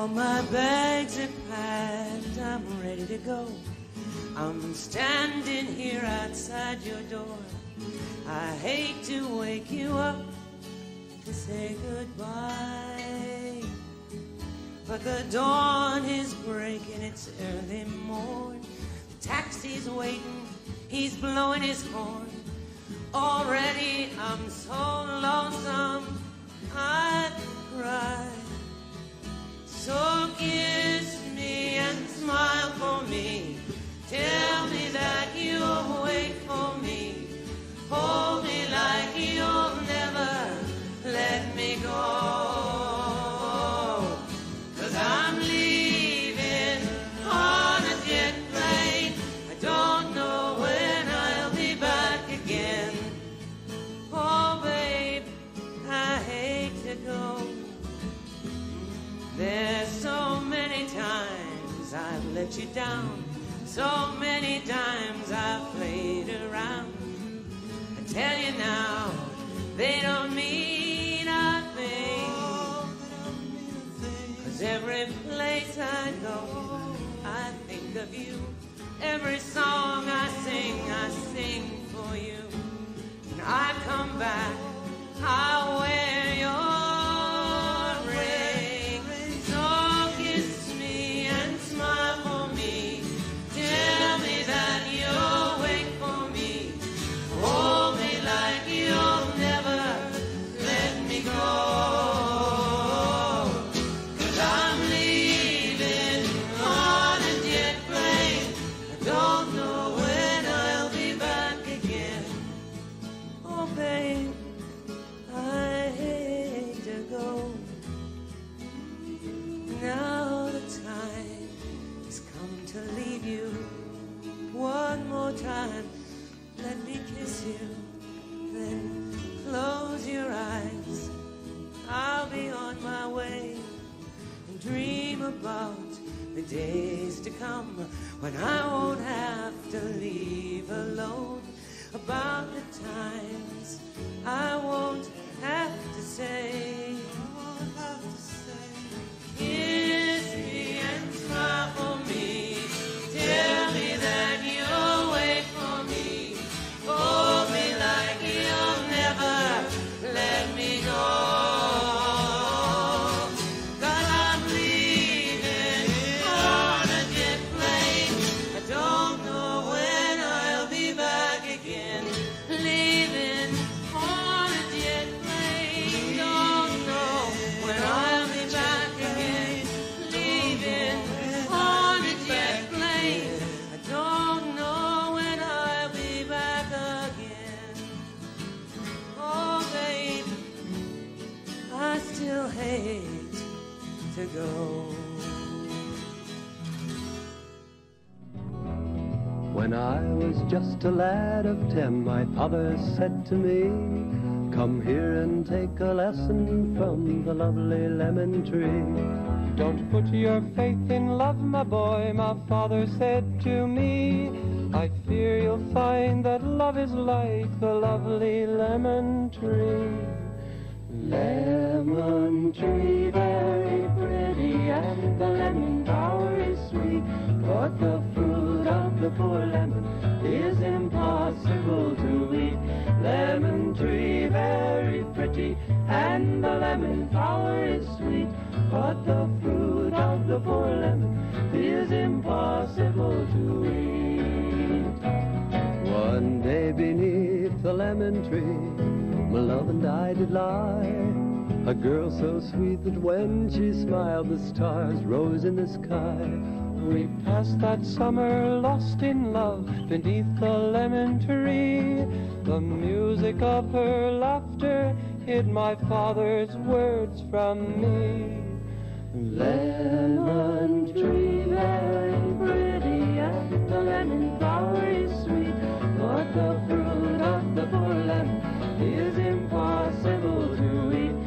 All my bags are packed, I'm ready to go. I'm standing here outside your door. I hate to wake you up to say goodbye, but the dawn is breaking, it's early morn. The taxi's waiting, he's blowing his horn. Already I'm so lonesome I'd cry. So kiss me and smile for me. Tell me that you'll wait for me. Hold me like you'll never let me go. 'Cause I'm leaving on a jet plane. I don't know when I'll be back again. Oh, babe, I hate to go. There's so many times I've let you down. So many times I've played around. I tell you now, they don't mean a thing. 'Cause every place I go, I think of you. Every song I sing for you. When I come back, I'll wear your ring. So kiss me and smile for me. Tell me that you'll wait for me. Hold me like you'll never let me go. 'Cause I'm leaving on a jet plane. I don't know when I'll be back again. Oh, babe, I hate to go. Now the time has come to leave you. One more time, let me kiss you. Then close your eyes. I'll be on my way. And dream about the days to come when I won't have to leave alone. About the times I won't have to say. Kiss me and smile for me. Tell me that you'll wait for me. Hold me like you'll never let me go. 'Cause I'm leaving on a jet plane. I don't know when I'll be back again. Leaving on a jet plane. Don't know when I'll be back again. Leaving on a jet plane. I don't know when I'll be back again. Oh, babe, I still hate to go. When I was just a lad of 10, my father said to me, "Come here and take a lesson from the lovely lemon tree." Don't put your faith in love, my boy, my father said to me. I fear you'll find that love is like the lovely lemon tree. Lemon tree, very pretty, and the lemon flower is sweet, but the fruit of the poor lemon is impossible to eat. Lemon tree, very pretty, and the lemon flower is sweet, but the fruit of the poor lemon is impossible to eat. One day beneath the lemon tree, my love and I did lie. A girl so sweet that when she smiled, the stars rose in the sky. We passed that summer lost in love beneath the lemon tree. The music of her laughter hid my father's words from me. Lemon tree, very pretty, and the lemon flower is sweet, but the fruit of the poor lemon is impossible to eat.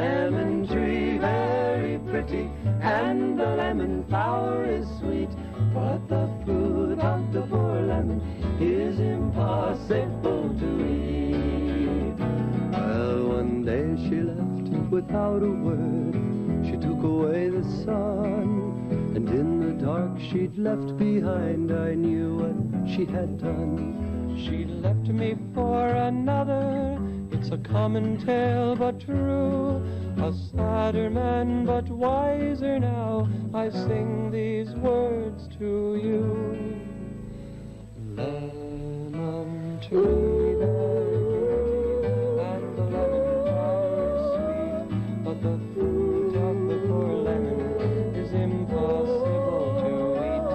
Lemon tree, very pretty, and the lemon flower is sweet, but the fruit of the poor lemon is impossible to eat. Well, one day she left without a word. She She took away the sun, and in the dark she'd left behind, I knew what she had done. She left me for another, it's a common tale but true. A sadder man but wiser now, I sing these words to you. Lemon tree, and the lemon flower is sweet, but the fruit of the poor lemon is impossible to eat.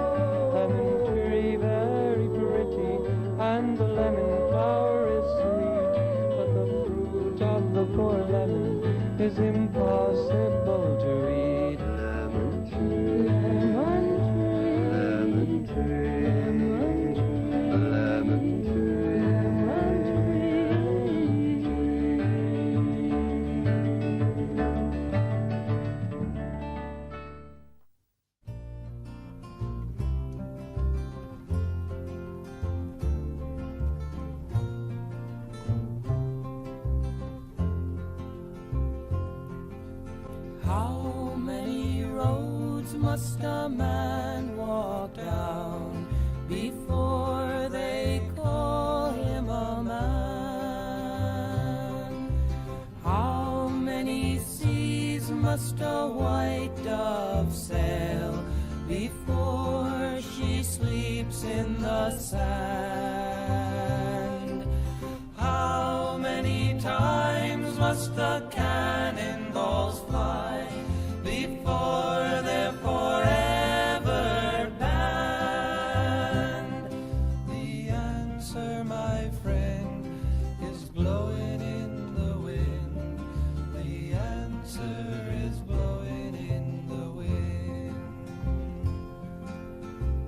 Lemon tree, very pretty, and the lemon flower is sweet, but the fruit of the poor lemon is impossible to eat. Lemon tree, lemon tree, lemon tree, lemon tree, lemon How many roads must a man walk down before they call him a man? How many seas must a white dove sail before she sleeps in the sand? How many times must the cannonballs fly before they're forever banned? The answer, my friend, is blowing in the wind. The answer is blowing in the wind.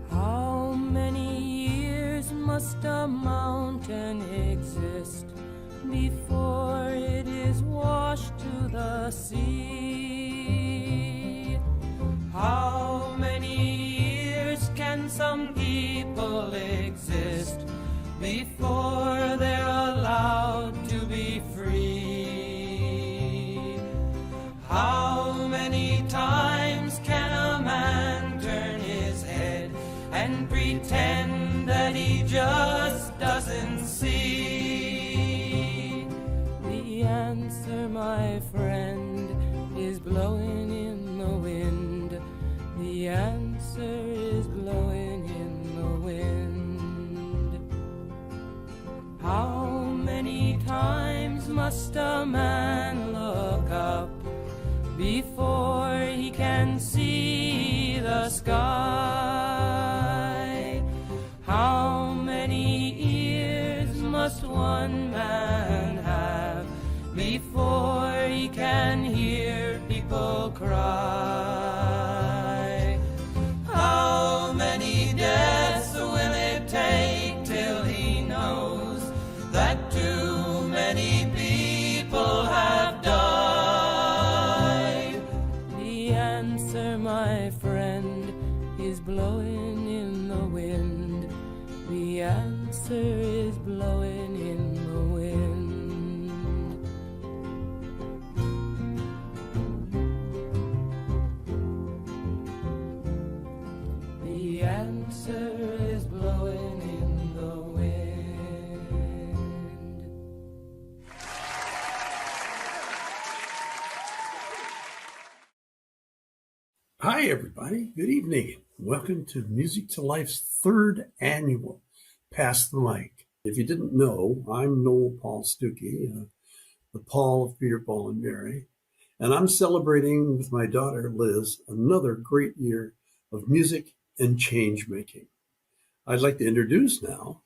How many years must a mountain exist before it is washed to the sea? How many years can some people exist before they're allowed to be free? How many times can a man turn his head and pretend that he just doesn't see? The answer, my friend, is blowing in the wind. The answer is blowing in the wind. How many times must a man look up before he can see the sky? How many ears must one man have before he can hear people cry? How many deaths will it take till he knows that too many people have died? The answer, my friend, is blowing in the wind. The answer is blowing in the wind. The answer is blowing in the wind. Hi, everybody. Good evening. Welcome to Music to Life's third annual Pass the Mic. If you didn't know, I'm Noel Paul Stookey, the Paul of Peter, Paul, and Mary, and I'm celebrating with my daughter, Liz, another great year of music and change making. I'd like to introduce now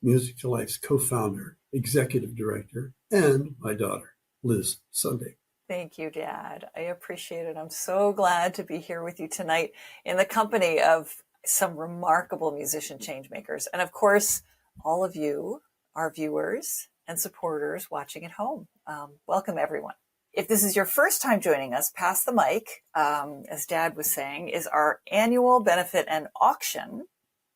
Music to Life's co-founder, executive director, and my daughter, Liz Stookey. Thank you, Dad. I appreciate it. I'm so glad to be here with you tonight in the company of some remarkable musician changemakers. And of course, all of you, our viewers and supporters watching at home. Welcome, everyone. If this is your first time joining us, Pass the Mic, as Dad was saying, is our annual benefit and auction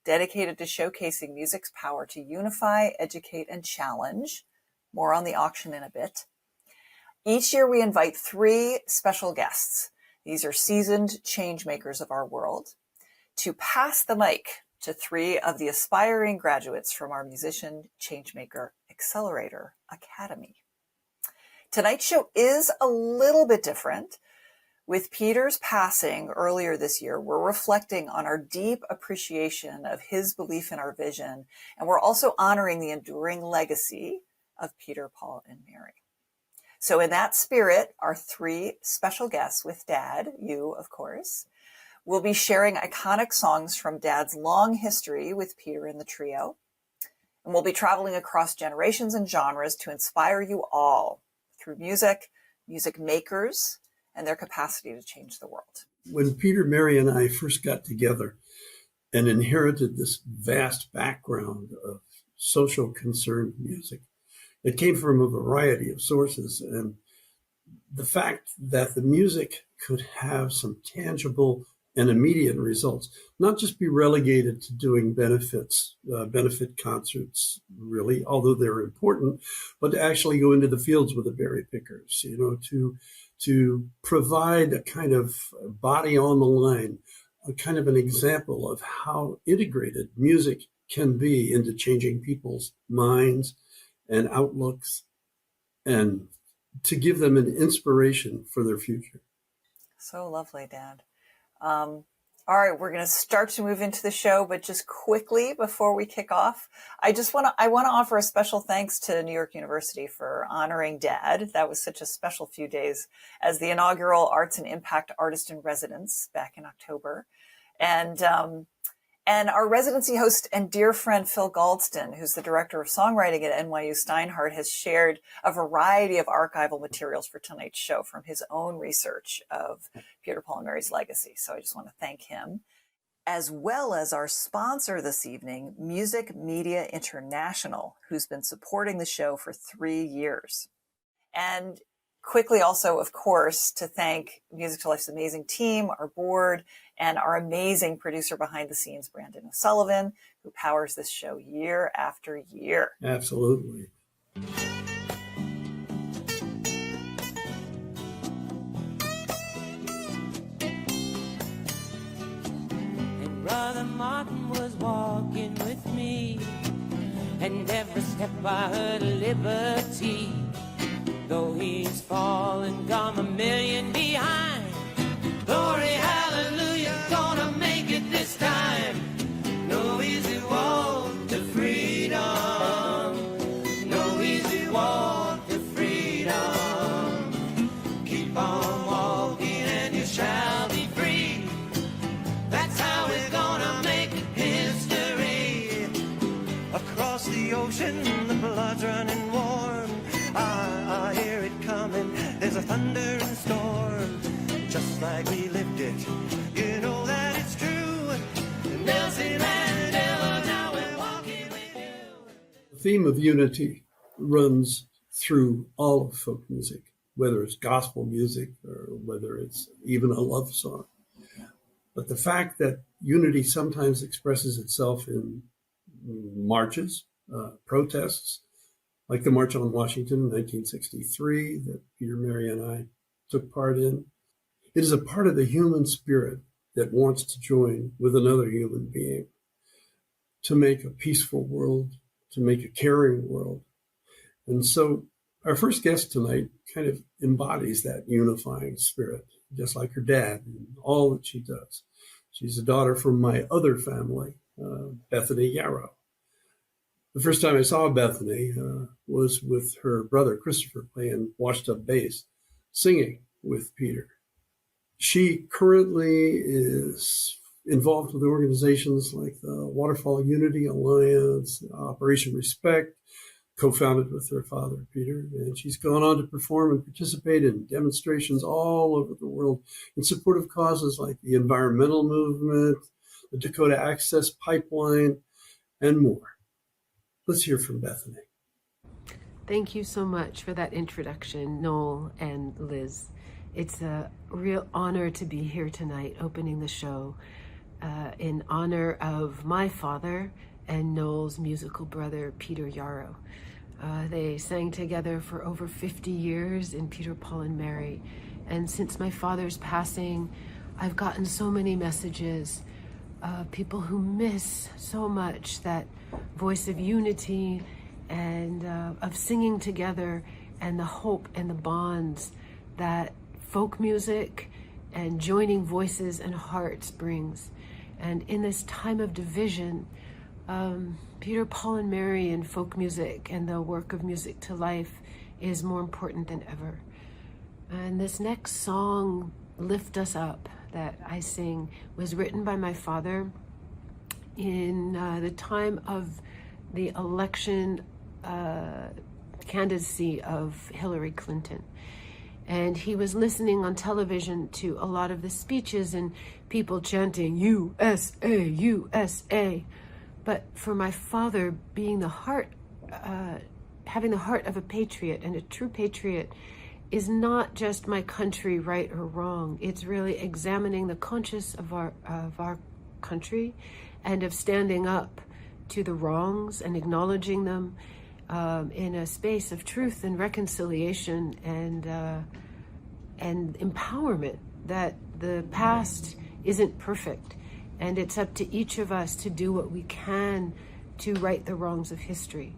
dedicated to showcasing music's power to unify, educate, and challenge. More on the auction in a bit. Each year we invite 3 special guests These are seasoned change makers of our world, to pass the mic to 3 of the aspiring graduates from our Musician Changemaker Accelerator Academy. Tonight's show is a little bit different. With Peter's passing earlier this year, we're reflecting on our deep appreciation of his belief in our vision, and we're also honoring the enduring legacy of Peter, Paul, and Mary. So in that spirit, our 3 special guests with Dad, you, of course, will be sharing iconic songs from Dad's long history with Peter and the trio. And we'll be traveling across generations and genres to inspire you all through music, music makers, and their capacity to change the world. When Peter, Mary, and I first got together and inherited this vast background of social concerned music, it came from a variety of sources. And the fact that the music could have some tangible and immediate results, not just be relegated to doing benefit concerts, really, although they're important, but to actually go into the fields with the berry pickers, to provide a kind of body on the line, a kind of an example of how integrated music can be into changing people's minds and outlooks, and to give them an inspiration for their future. So lovely, Dad. All right, we're going to start to move into the show, but just quickly before we kick off, I want to offer a special thanks to New York University for honoring Dad. That was such a special few days as the inaugural Arts and Impact Artist in Residence back in October. And our residency host and dear friend, Phil Galdston, who's the director of songwriting at NYU Steinhardt, has shared a variety of archival materials for tonight's show from his own research of Peter, Paul, and Mary's legacy. So I just want to thank him, as well as our sponsor this evening, Music Media International, who's been supporting the show for 3 years. And quickly also, of course, to thank Music to Life's amazing team, our board, and our amazing producer behind the scenes, Brandon O'Sullivan, who powers this show year after year. Absolutely. And Brother Martin was walking with me, and every step I heard liberty. Though he's fallen, gone a million behind. Glory, hallelujah, gonna make it this time. No easy walk to freedom. No easy walk to freedom. Keep on walking and you shall be free. That's how we're gonna make history. Across the ocean, the blood's running warm. I hear it coming, there's a thunder and storm. Just like we lived it, you know that it's true. Nelson Mandela, now we're walking with you. The theme of unity runs through all of folk music, whether it's gospel music or whether it's even a love song. But the fact that unity sometimes expresses itself in marches, protests, like the March on Washington in 1963 that Peter, Mary, and I took part in. It is a part of the human spirit that wants to join with another human being to make a peaceful world, to make a caring world. And so our first guest tonight kind of embodies that unifying spirit, just like her dad and all that she does. She's a daughter from my other family, Bethany Yarrow. The first time I saw Bethany was with her brother, Christopher, playing washed up bass, singing with Peter. She currently is involved with organizations like the Waterfall Unity Alliance, Operation Respect, co-founded with her father, Peter. And she's gone on to perform and participate in demonstrations all over the world in support of causes like the environmental movement, the Dakota Access Pipeline, and more. Let's hear from Bethany. Thank you so much for that introduction, Noel and Liz. It's a real honor to be here tonight, opening the show in honor of my father and Noel's musical brother, Peter Yarrow. They sang together for over 50 years in Peter, Paul, and Mary, And since my father's passing, I've gotten so many messages, people who miss so much that voice of unity and of singing together, and the hope and the bonds that folk music and joining voices and hearts brings. And in this time of division, Peter, Paul, and Mary and folk music and the work of music to life is more important than ever. And this next song, Lift Us Up, that I sing, was written by my father in the time of the election candidacy of Hillary Clinton. And he was listening on television to a lot of the speeches and people chanting, USA, USA. But for my father, being the heart, having the heart of a patriot, and a true patriot is not just my country right or wrong. It's really examining the conscience of our country, and of standing up to the wrongs and acknowledging them in a space of truth and reconciliation and empowerment, that the past isn't perfect, and it's up to each of us to do what we can to right the wrongs of history.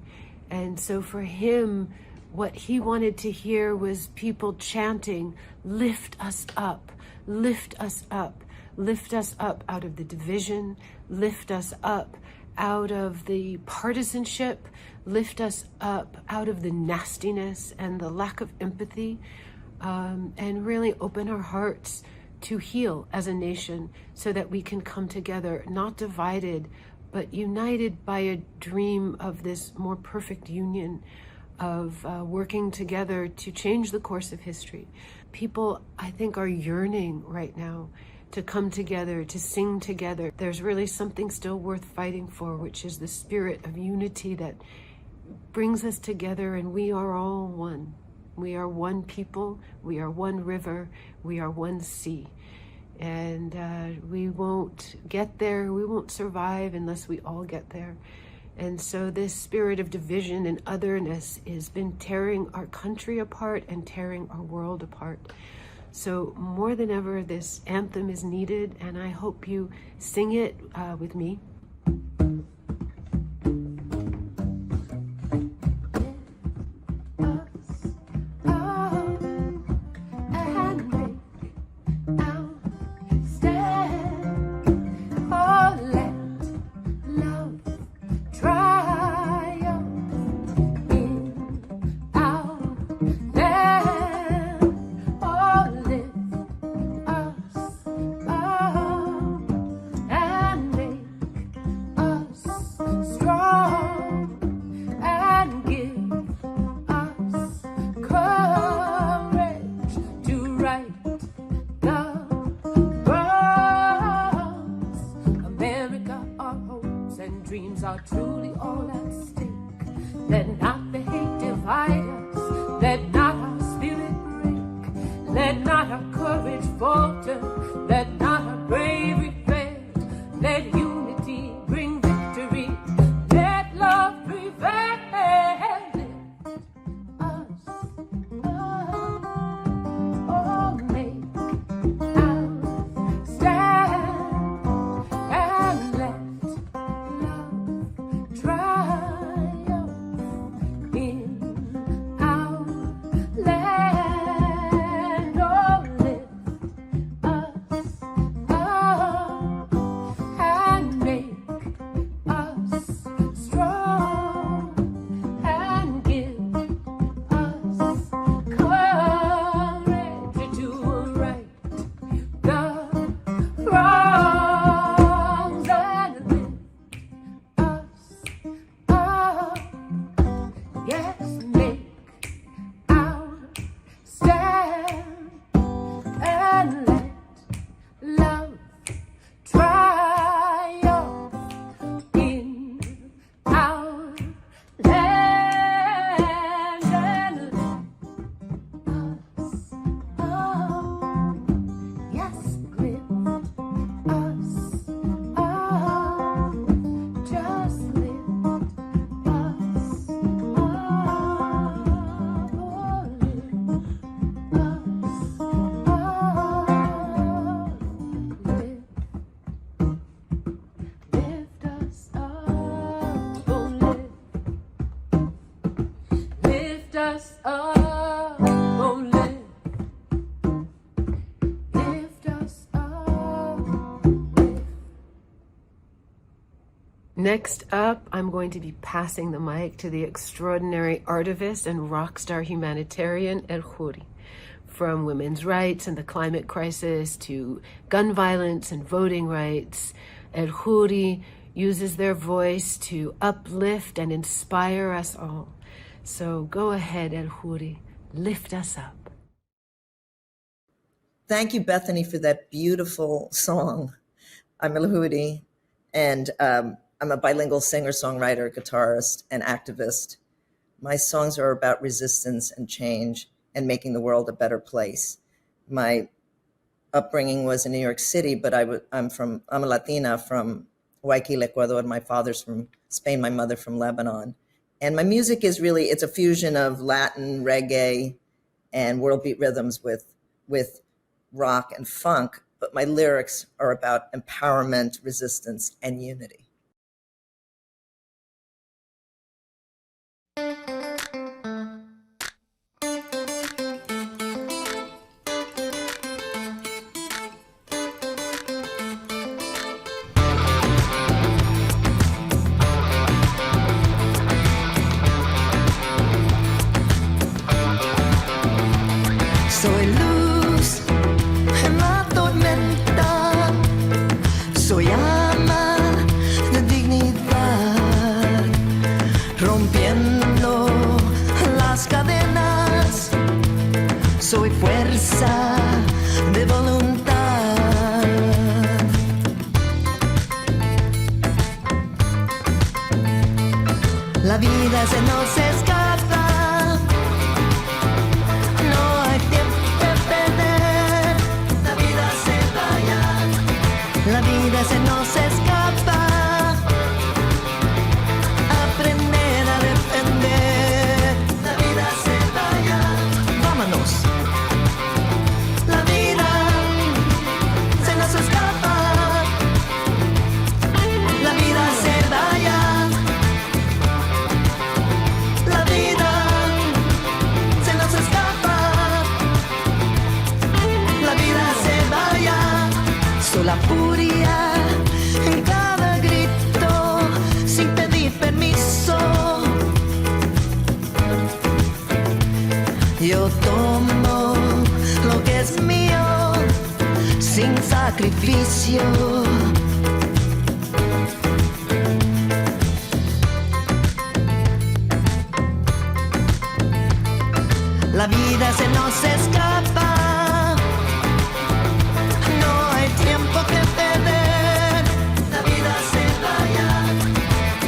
And so for him, what he wanted to hear was people chanting, lift us up, lift us up, lift us up out of the division, lift us up out of the partisanship, lift us up out of the nastiness and the lack of empathy, and really open our hearts to heal as a nation so that we can come together, not divided, but united by a dream of this more perfect union of working together to change the course of history. People, I think, are yearning right now to come together, to sing together. There's really something still worth fighting for, which is the spirit of unity that brings us together, and we are all one. We are one people, we are one river, we are one sea. And we won't get there, we won't survive unless we all get there. And so this spirit of division and otherness has been tearing our country apart and tearing our world apart. So more than ever, this anthem is needed, and I hope you sing it with me. lift us up, oh, lift us up. Next up, I'm going to be passing the mic to the extraordinary artivist and rock star humanitarian Eljuri. From women's rights and the climate crisis to gun violence and voting rights, Eljuri uses their voice to uplift and inspire us all. So go ahead, Eljuri, lift us up. Thank you, Bethany, for that beautiful song. I'm Eljuri, and I'm a bilingual singer, songwriter, guitarist, and activist. My songs are about resistance and change and making the world a better place. My upbringing was in New York City, but I'm a Latina from Guayaquil, Ecuador. My father's from Spain, my mother from Lebanon. And my music is really, it's a fusion of Latin, reggae, and world beat rhythms with rock and funk, but my lyrics are about empowerment, resistance, and unity. Soy luz en la tormenta, soy alma de dignidad, rompiendo las cadenas, soy fuerza de voluntad. La vida se nos escapa. La vida se nos escapa, aprender a defender. La vida se vaya, vámonos. La vida se nos escapa, la vida se vaya. La vida se nos escapa, la vida se vaya. Soy la furia en cada grito, sin pedir permiso. Yo tomo lo que es mío, sin sacrificio. La vida se nos escapa, no hay tiempo que perder. La vida se vaya,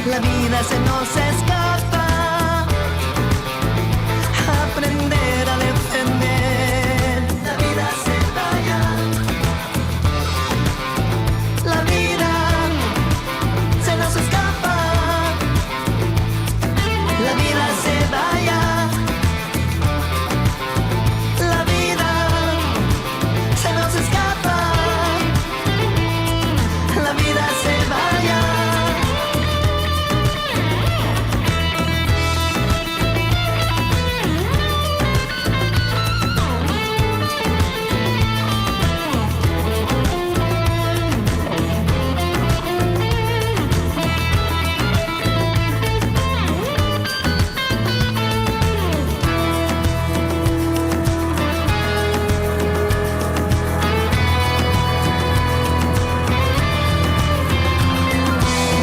la vida se nos escapa, aprender a defender. La vida se vaya, la vida se nos escapa, la vida se vaya. La vida se nos escapa, la vida se vaya.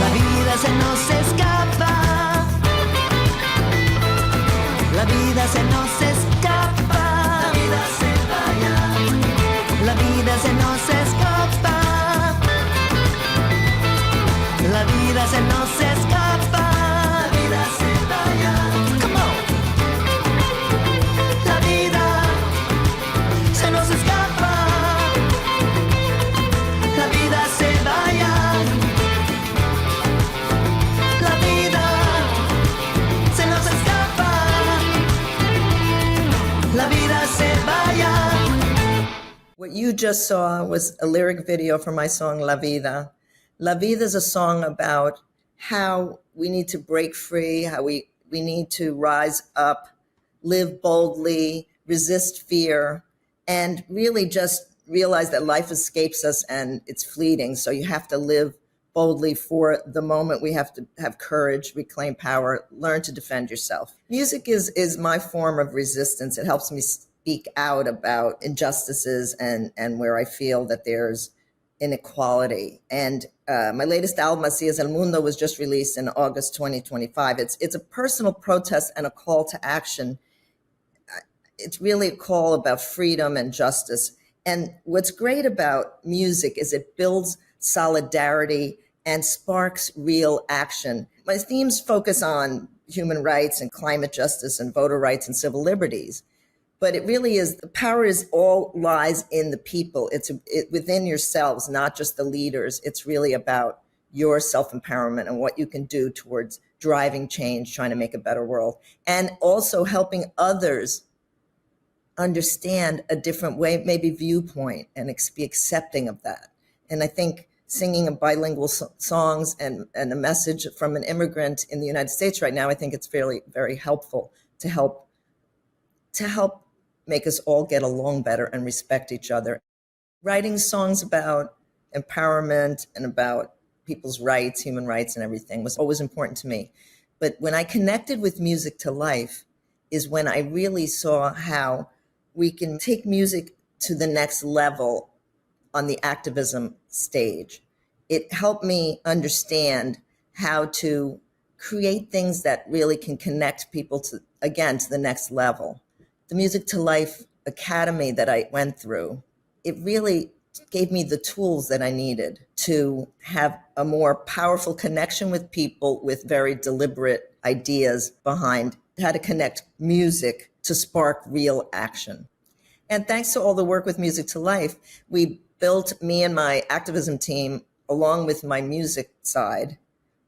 La vida se nos escapa, la vida se nos escapa, la vida se vaya, la vida se nos escapa, la vida se nos escapa, la vida se vaya. Come on. La vida se nos escapa, la vida se vaya. La vida se nos escapa, la vida se vaya. What you just saw was a lyric video for my song La Vida. La Vida is a song about how we need to break free, how we need to rise up live boldly, resist fear, and really just realize that life escapes us and it's fleeting. So you have to live boldly for the moment. We have to have courage, reclaim power, learn to defend yourself. Music is my form of resistance. It helps me speak out about injustices and where I feel that there's inequality. And my latest album, Así es el Mundo, was just released in August 2025. It's a personal protest and a call to action. It's really a call about freedom and justice. And what's great about music is it builds solidarity and sparks real action. My themes focus on human rights and climate justice and voter rights and civil liberties. But it really is, the power is all lies in the people. It's within yourselves, not just the leaders. It's really about your self-empowerment and what you can do towards driving change, trying to make a better world, and also helping others understand a different way, maybe viewpoint, and be accepting of that. And I think singing bilingual songs and a message from an immigrant in the United States right now, I think it's very helpful to help make us all get along better and respect each other. Writing songs about empowerment and about people's rights, human rights and everything was always important to me. But when I connected with Music to Life is when I really saw how we can take music to the next level on the activism stage. It helped me understand how to create things that really can connect people to the next level. The Music to Life Academy that I went through, it really gave me the tools that I needed to have a more powerful connection with people with very deliberate ideas behind how to connect music to spark real action. And thanks to all the work with Music to Life, we built, me and my activism team, along with my music side,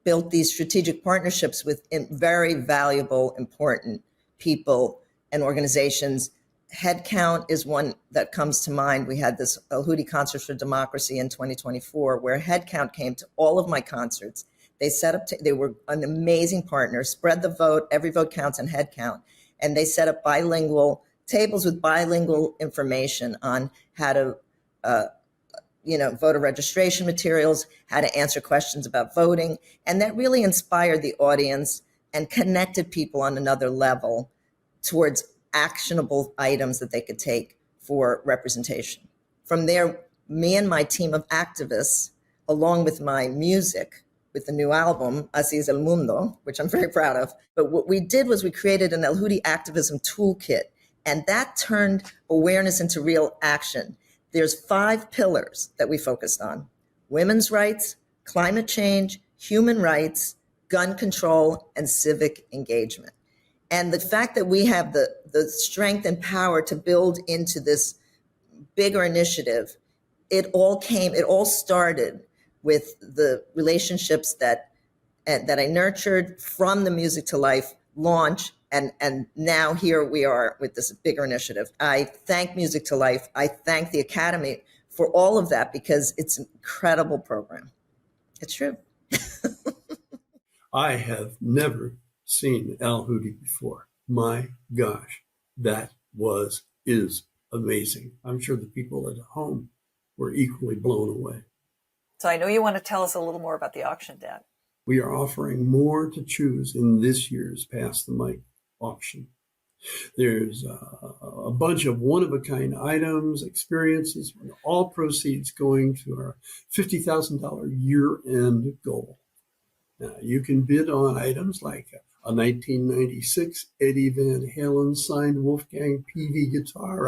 built these strategic partnerships with very valuable, important people and organizations. Headcount is one that comes to mind. We had this Eljuri Concerts for Democracy in 2024, where Headcount came to all of my concerts. They were an amazing partner, spread the vote, every vote counts, and Headcount. And they set up bilingual tables with bilingual information on how to, voter registration materials, how to answer questions about voting. And that really inspired the audience and connected people on another level towards actionable items that they could take for representation. From there, me and my team of activists, along with my music, with the new album, Así es el Mundo, which I'm very proud of. But what we did was we created an Eljuri activism toolkit, and that turned awareness into real action. There's 5 pillars that we focused on: women's rights, climate change, human rights, gun control, and civic engagement. And the fact that we have the strength and power to build into this bigger initiative, it all started with the relationships that I nurtured from the Music to Life launch, and now here we are with this bigger initiative. I thank Music to Life. I thank the Academy for all of that, because it's an incredible program. It's true. I have never seen Eljuri before. My gosh, that is amazing. I'm sure the people at home were equally blown away. So I know you want to tell us a little more about the auction, Dad. We are offering more to choose in this year's Pass the Mic auction. There's a bunch of one-of-a-kind items, experiences, all proceeds going to our $50,000 year-end goal. Now, you can bid on items like a 1996 Eddie Van Halen signed Wolfgang PV guitar,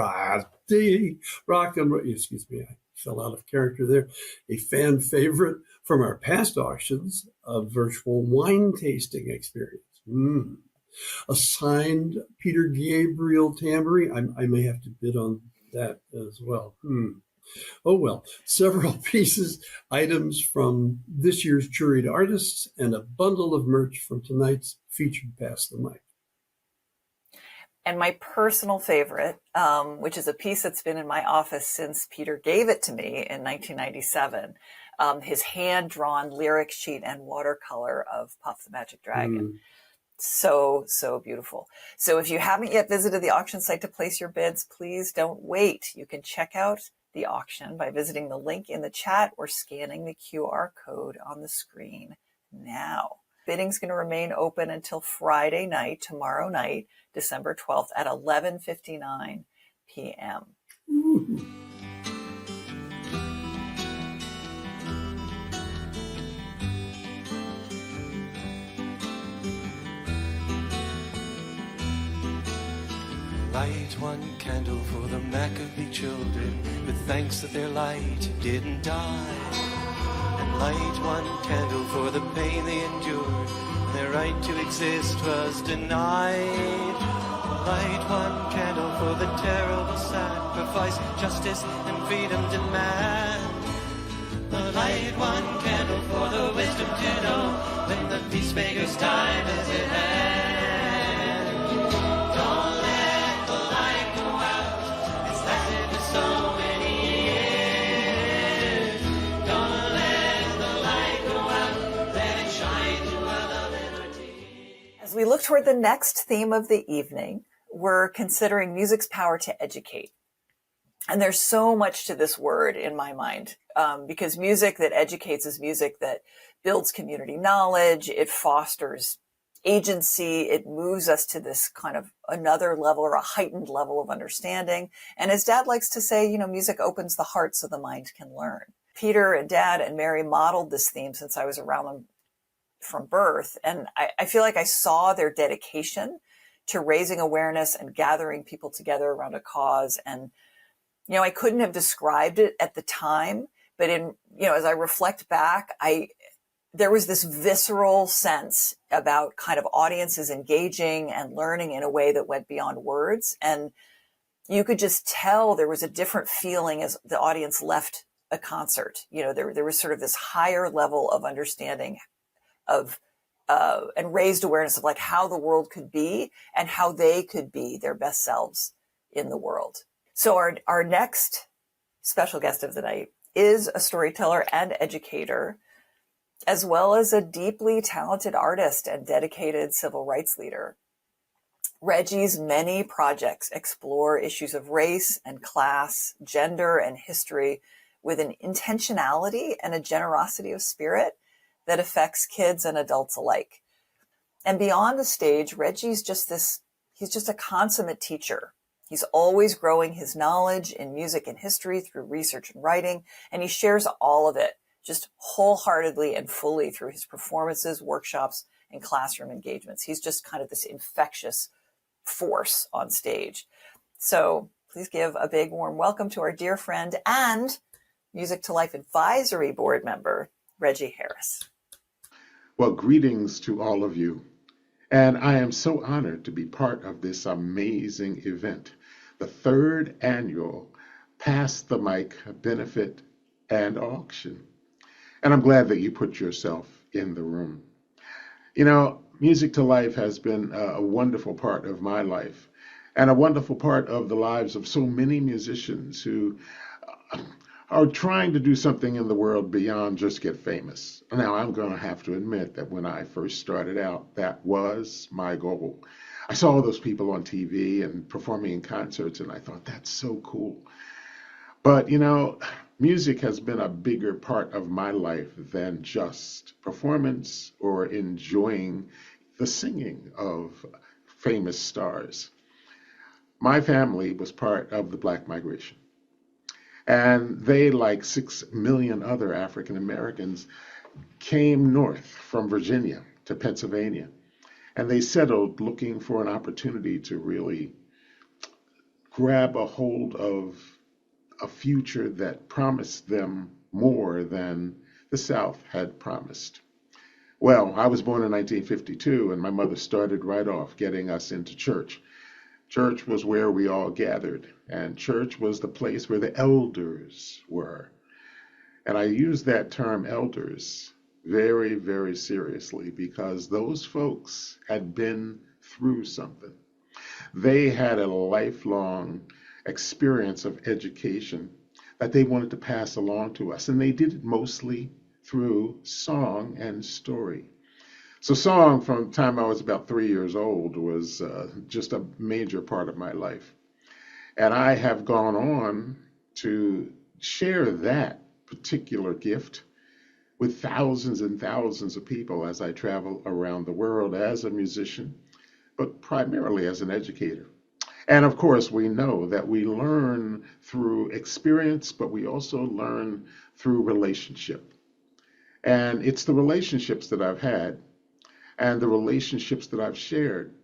rock and roll. Excuse me, I fell out of character there. A fan favorite from our past auctions, a virtual wine tasting experience. A signed Peter Gabriel tambourine. I may have to bid on that as well. Oh, well, several items from this year's Juried Artists, and a bundle of merch from tonight's featured Pass the Mic. And my personal favorite, which is a piece that's been in my office since Peter gave it to me in 1997, his hand-drawn lyric sheet and watercolor of Puff the Magic Dragon. So, so beautiful. So if you haven't yet visited the auction site to place your bids, please don't wait. You can check out the auction by visiting the link in the chat or scanning the QR code on the screen now. Bidding's going to remain open until Friday night, tomorrow night, December 12th at 11:59 p.m. Ooh. Light one candle for the Maccabee children, with thanks that their light didn't die. And light one candle for the pain they endured, and their right to exist was denied. Light one candle for the terrible sacrifice justice and freedom demand. Light one candle for the wisdom to know when the peacemaker's time is at hand. As we look toward the next theme of the evening, we're considering music's power to educate. And there's so much to this word in my mind, because music that educates is music that builds community knowledge, it fosters agency, it moves us to this kind of another level or a heightened level of understanding. And as Dad likes to say, you know, music opens the heart so the mind can learn. Peter and Dad and Mary modeled this theme since I was around them from birth. And I feel like I saw their dedication to raising awareness and gathering people together around a cause. And, you know, I couldn't have described it at the time, but as I reflect back, there was this visceral sense about kind of audiences engaging and learning in a way that went beyond words. And you could just tell there was a different feeling as the audience left a concert. You know, there was sort of this higher level of understanding of and raised awareness of like how the world could be and how they could be their best selves in the world. So our next special guest of the night is a storyteller and educator, as well as a deeply talented artist and dedicated civil rights leader. Reggie's many projects explore issues of race and class, gender and history with an intentionality and a generosity of spirit that affects kids and adults alike. And beyond the stage, Reggie's he's just a consummate teacher. He's always growing his knowledge in music and history through research and writing, and he shares all of it just wholeheartedly and fully through his performances, workshops, and classroom engagements. He's just kind of this infectious force on stage. So please give a big warm welcome to our dear friend and Music to Life Advisory Board member, Reggie Harris. Well, greetings to all of you. And I am so honored to be part of this amazing event, the third annual Pass the Mic benefit and auction. And I'm glad that you put yourself in the room. You know, Music to Life has been a wonderful part of my life and a wonderful part of the lives of so many musicians who are trying to do something in the world beyond just get famous. Now, I'm going to have to admit that when I first started out, that was my goal. I saw all those people on TV and performing in concerts, and I thought, that's so cool. But, you know, music has been a bigger part of my life than just performance or enjoying the singing of famous stars. My family was part of the Black migration. And they, like 6 million other African Americans, came north from Virginia to Pennsylvania. And they settled looking for an opportunity to really grab a hold of a future that promised them more than the South had promised. Well, I was born in 1952, and my mother started right off getting us into church. Church was where we all gathered, and church was the place where the elders were. And I use that term elders very, very seriously because those folks had been through something. They had a lifelong experience of education that they wanted to pass along to us, and they did it mostly through song and story. So song from the time I was about 3 years old was just a major part of my life. And I have gone on to share that particular gift with thousands and thousands of people as I travel around the world as a musician, but primarily as an educator. And of course, we know that we learn through experience, but we also learn through relationship. And it's the relationships that I've had and the relationships that I've shared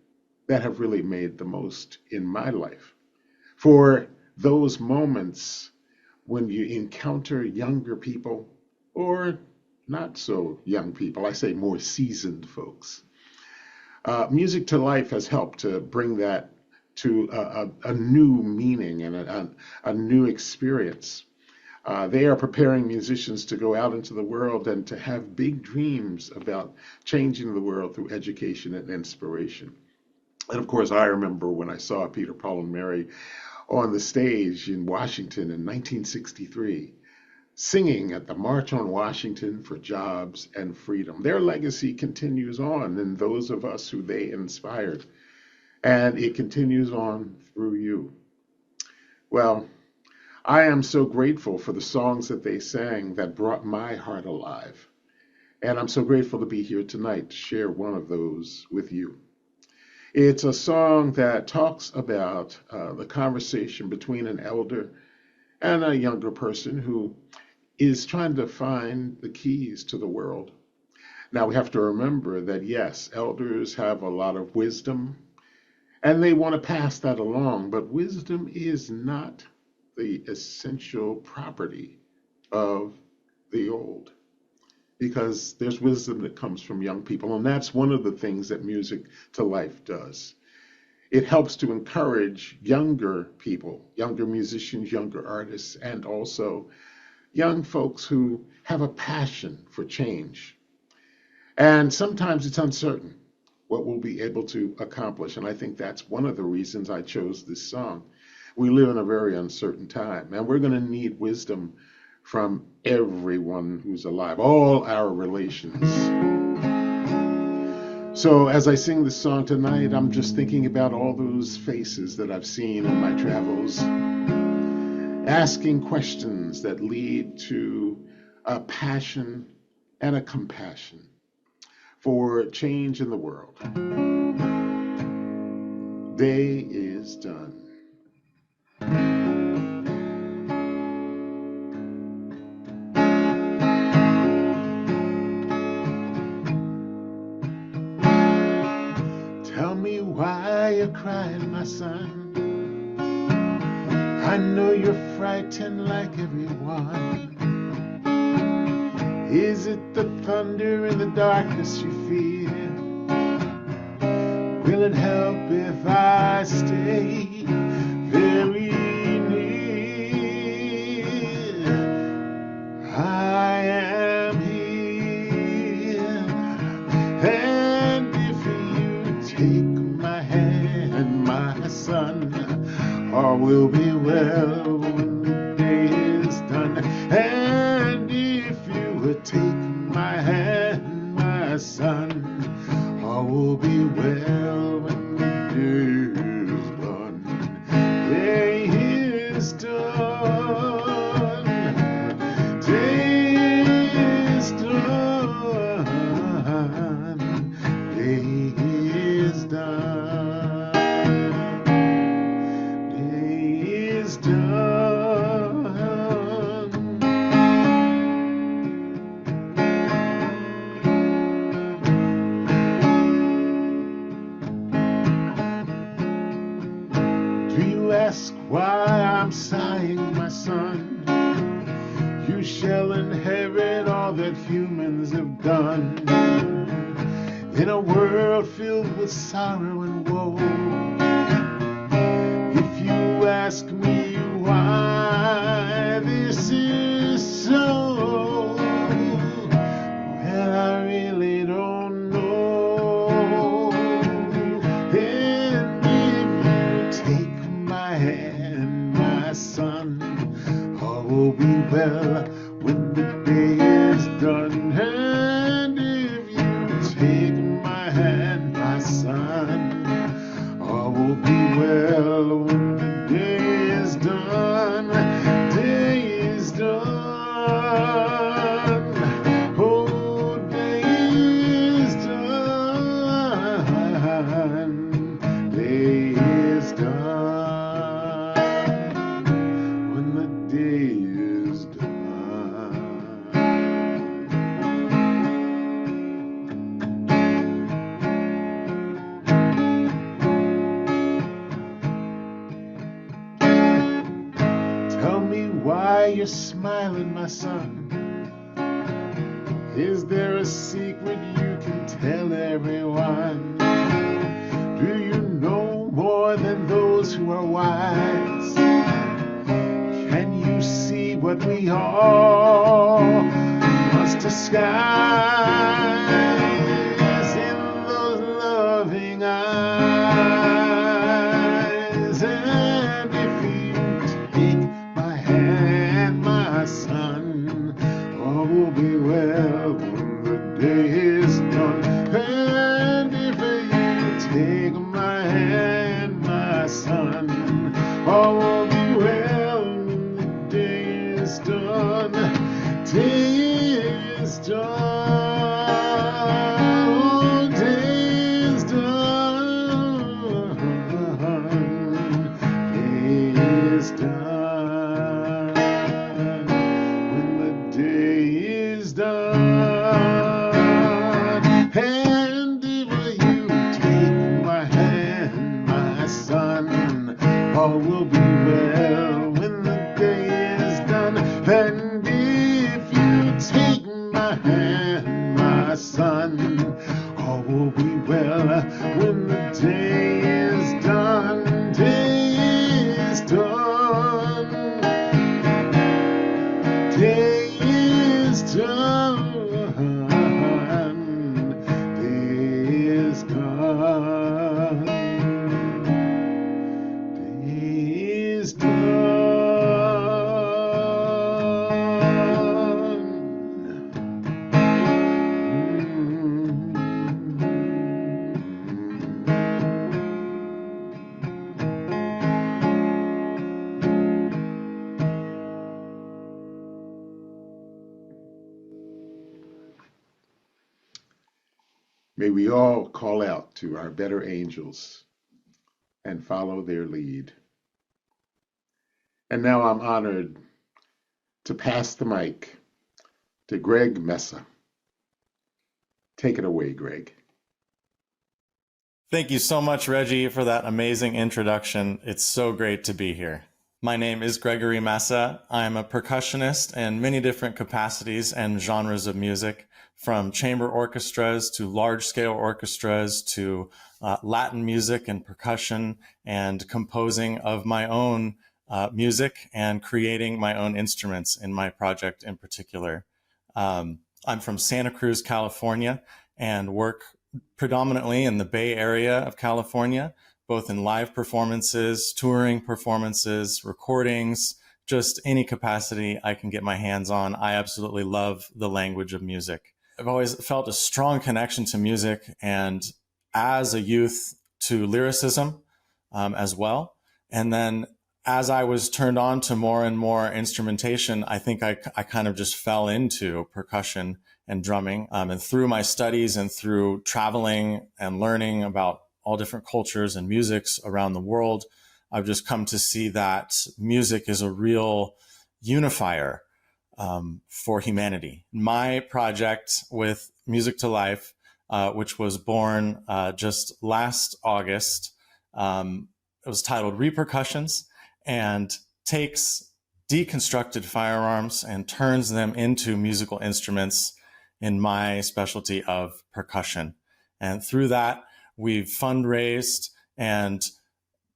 that have really made the most in my life. For those moments when you encounter younger people, or not so young people, I say more seasoned folks, Music to Life has helped to bring that to a new meaning and a new experience. They are preparing musicians to go out into the world and to have big dreams about changing the world through education and inspiration. And of course, I remember when I saw Peter, Paul, and Mary on the stage in Washington in 1963, singing at the March on Washington for Jobs and Freedom. Their legacy continues on in those of us who they inspired, and it continues on through you. Well, I am so grateful for the songs that they sang that brought my heart alive. And I'm so grateful to be here tonight to share one of those with you. It's a song that talks about the conversation between an elder and a younger person who is trying to find the keys to the world. Now, we have to remember that, yes, elders have a lot of wisdom, and they want to pass that along, but wisdom is not the essential property of the old, because there's wisdom that comes from young people, and that's one of the things that Music to Life does. It helps to encourage younger people, younger musicians, younger artists, and also young folks who have a passion for change. And sometimes it's uncertain what we'll be able to accomplish, and I think that's one of the reasons I chose this song. We live in a very uncertain time, and we're going to need wisdom from everyone who's alive, all our relations. So as I sing this song tonight, I'm just thinking about all those faces that I've seen in my travels, asking questions that lead to a passion and a compassion for change in the world. Day is done. Tell me why you're crying, my son. I know you're frightened like everyone. Is it the thunder in the darkness you fear? Will it help if I stay very near? I am here, and if you take my hand, my son, all will be well when the day is done. And if you would take my hand, my son, all will be well when the day is done. Day is done. Day is done. Day is done. Do you ask why I'm sighing, my son? You shall inherit all that humans have done in a world filled with sorrow and woe. If you ask me why this is so, well, I really don't know. And if you take my hand, my son, all will be well when the day is done. And if you take why you're smiling, my son? Is there a secret you can tell everyone? Do you know more than those who are wise? Can you see what we all must disguise in those loving eyes? And if you take my hand, my son, all will be well when the day is done. And if you take my hand, my son, all will be well when the day is done. Day is done. Day is done. Day is done. When the day is done. And if you take my hand, my son, all will be well when the day is done. And if you take my hand, my son, all will be well when the day is done. Day is done. Day is done. Day is done. Day is done. May we all call out to our better angels and follow their lead. And now I'm honored to pass the mic to Greg Messa. Take it away, Greg. Thank you so much, Reggie, for that amazing introduction. It's so great to be here. My name is Gregory Messa. I'm a percussionist in many different capacities and genres of music, from chamber orchestras to large-scale orchestras to Latin music and percussion, and composing of my own music and creating my own instruments in my project in particular. I'm from Santa Cruz, California, and work predominantly in the Bay Area of California, both in live performances, touring performances, recordings, just any capacity I can get my hands on. I absolutely love the language of music. I've always felt a strong connection to music, and as a youth to lyricism as well. And then as I was turned on to more and more instrumentation, I think I kind of just fell into percussion and drumming. And through my studies and through traveling and learning about all different cultures and musics around the world, I've just come to see that music is a real unifier for humanity. My project with Music to Life, which was born just last August, it was titled Repercussions, and takes deconstructed firearms and turns them into musical instruments in my specialty of percussion. And through that, we've fundraised and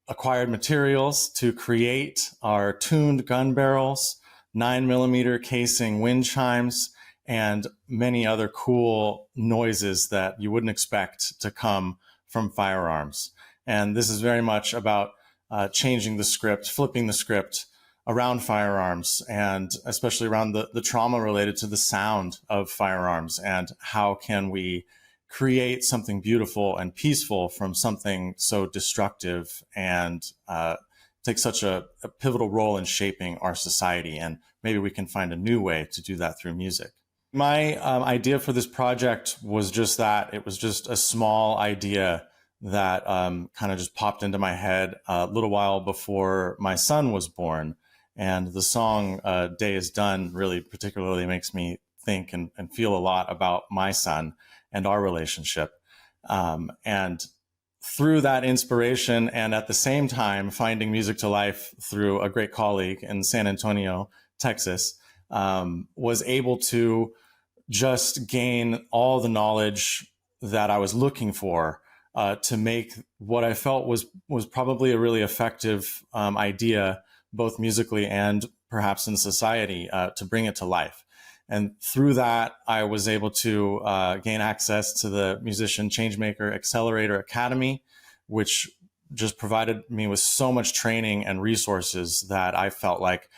acquired materials to create our tuned gun barrels, 9mm casing wind chimes, and many other cool noises that you wouldn't expect to come from firearms. And this is very much about changing the script, flipping the script around firearms, and especially around the trauma related to the sound of firearms, and how can we create something beautiful and peaceful from something so destructive, and take such a pivotal role in shaping our society. And maybe we can find a new way to do that through music. My idea for this project was just that. It was just a small idea that kind of just popped into my head a little while before my son was born. And the song Day is Done really particularly makes me think and feel a lot about my son and our relationship. And through that inspiration, and at the same time finding music to life through a great colleague in San Antonio, Texas, was able to just gain all the knowledge that I was looking for to make what I felt was probably a really effective idea, both musically and perhaps in society, to bring it to life. And through that, I was able to gain access to the Musician Changemaker Accelerator Academy, which just provided me with so much training and resources that I felt like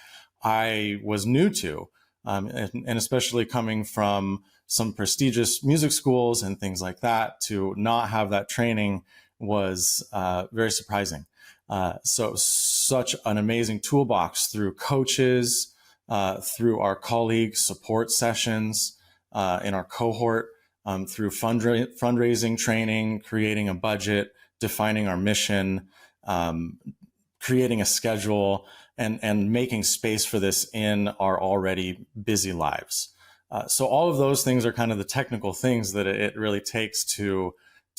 I was new to. And especially coming from some prestigious music schools and things like that, to not have that training was very surprising. So such an amazing toolbox through coaches, through our colleague support sessions in our cohort, through fundraising training, creating a budget, defining our mission, creating a schedule, and making space for this in our already busy lives. So all of those things are kind of the technical things that it really takes to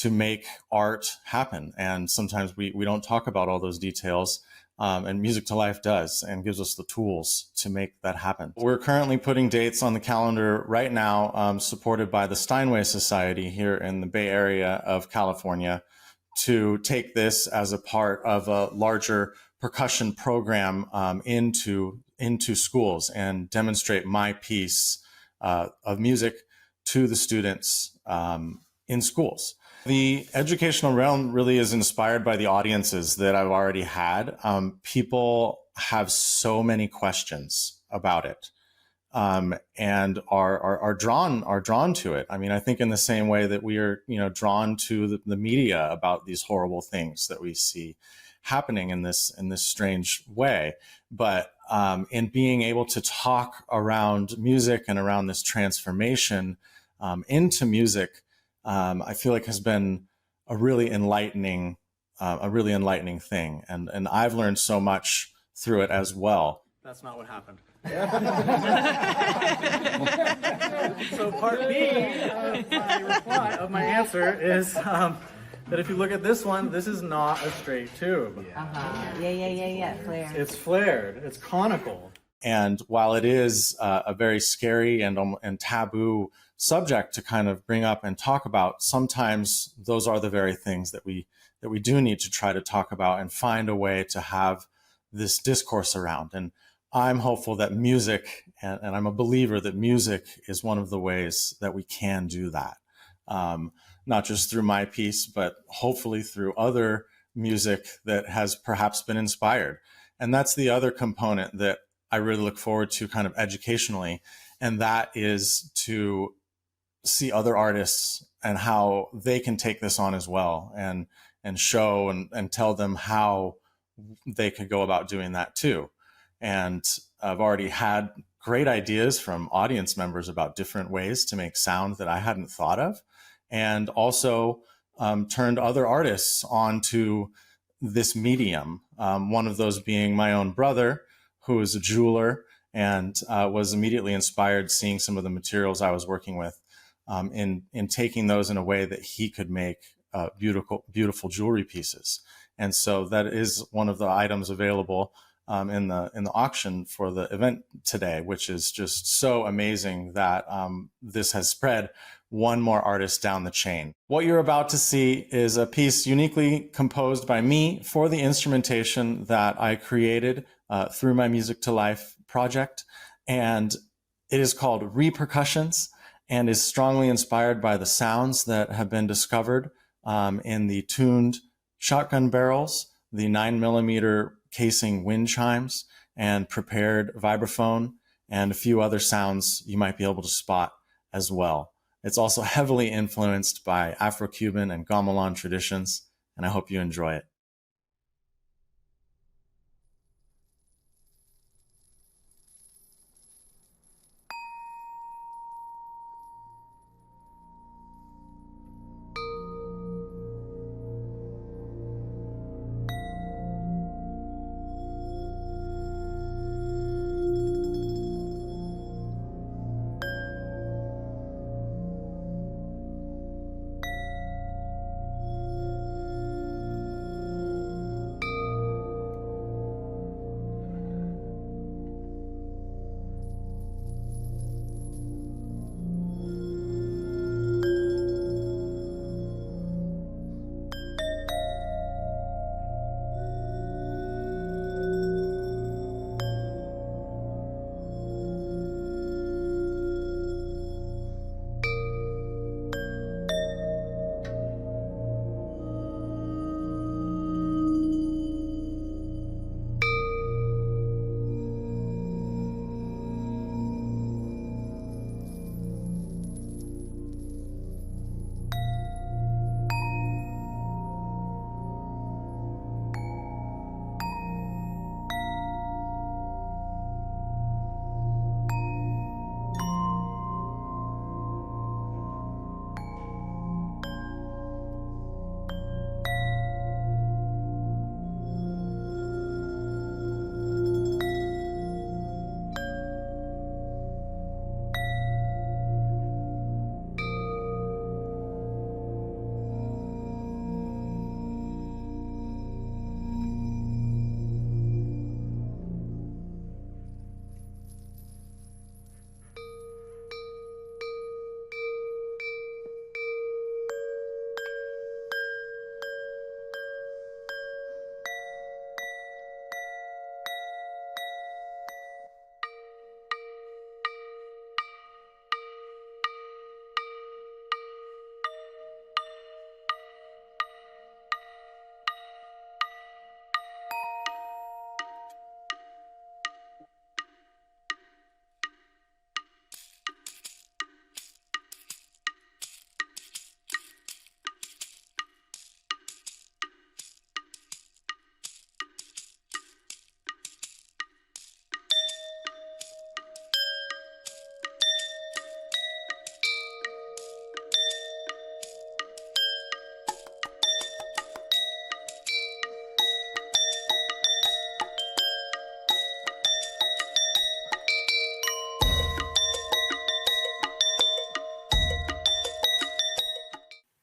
make art happen. And sometimes we don't talk about all those details. And Music to Life does, and gives us the tools to make that happen. We're currently putting dates on the calendar right now, supported by the Steinway Society here in the Bay Area of California, to take this as a part of a larger percussion program into schools and demonstrate my piece of music to the students in schools. The educational realm really is inspired by the audiences that I've already had. People have so many questions about it, and are drawn to it. I mean, I think in the same way that we are, drawn to the media about these horrible things that we see happening in this strange way. But in being able to talk around music and around this transformation into music, I feel like has been a really enlightening thing. And I've learned so much through it as well. That's not what happened. So part B of my answer is that if you look at this one, this is not a straight tube. Yeah. Flared. It's flared. It's conical. And while it is a very scary and taboo subject to kind of bring up and talk about, sometimes those are the very things that we do need to try to talk about and find a way to have this discourse around. And I'm hopeful that music, and I'm a believer that music is one of the ways that we can do that. Not just through my piece, but hopefully through other music that has perhaps been inspired. And that's the other component that I really look forward to kind of educationally. And that is to see other artists and how they can take this on as well, and show and tell them how they could go about doing that too. And I've already had great ideas from audience members about different ways to make sound that I hadn't thought of, and also turned other artists onto this medium. One of those being my own brother, who is a jeweler, and was immediately inspired seeing some of the materials I was working with, in taking those in a way that he could make beautiful jewelry pieces. And so that is one of the items available in the auction for the event today, which is just so amazing that this has spread one more artist down the chain. What you're about to see is a piece uniquely composed by me for the instrumentation that I created through my Music to Life project. And it is called Repercussions, and is strongly inspired by the sounds that have been discovered in the tuned shotgun barrels, the 9mm casing wind chimes, and prepared vibraphone, and a few other sounds you might be able to spot as well. It's also heavily influenced by Afro-Cuban and gamelan traditions, and I hope you enjoy it.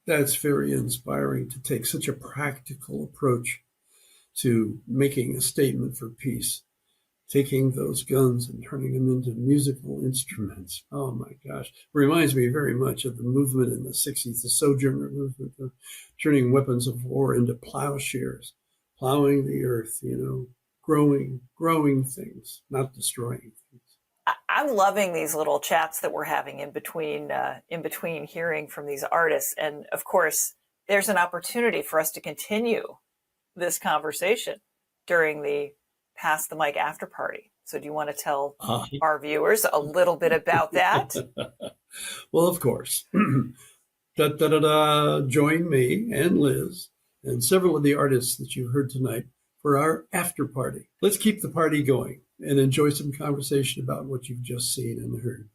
That's very inspiring to take such a practical approach to making a statement for peace, taking those guns and turning them into musical instruments. Oh my gosh. Reminds me very much of the movement in the 60s, the Sojourner movement, of turning weapons of war into plowshares, plowing the earth, growing things, not destroying things. I'm loving these little chats that we're having in between hearing from these artists. And of course, there's an opportunity for us to continue this conversation during the Pass the Mic after party. So do you want to tell our viewers a little bit about that? Well, of course. Join me and Liz and several of the artists that you heard tonight for our after party. Let's keep the party going and enjoy some conversation about what you've just seen and heard.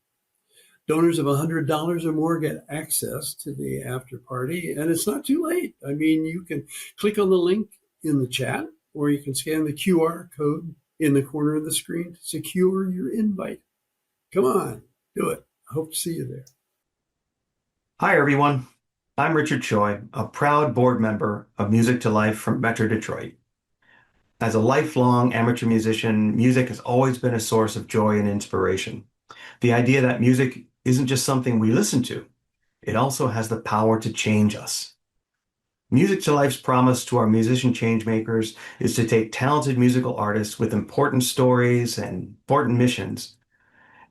Donors of $100 or more get access to the after party, and it's not too late. I mean, you can click on the link in the chat, or you can scan the QR code in the corner of the screen to secure your invite. Come on, do it. I hope to see you there. Hi, everyone. I'm Richard Choi, a proud board member of Music to Life from Metro Detroit. As a lifelong amateur musician, music has always been a source of joy and inspiration. The idea that music isn't just something we listen to, it also has the power to change us. Music to Life's promise to our musician changemakers is to take talented musical artists with important stories and important missions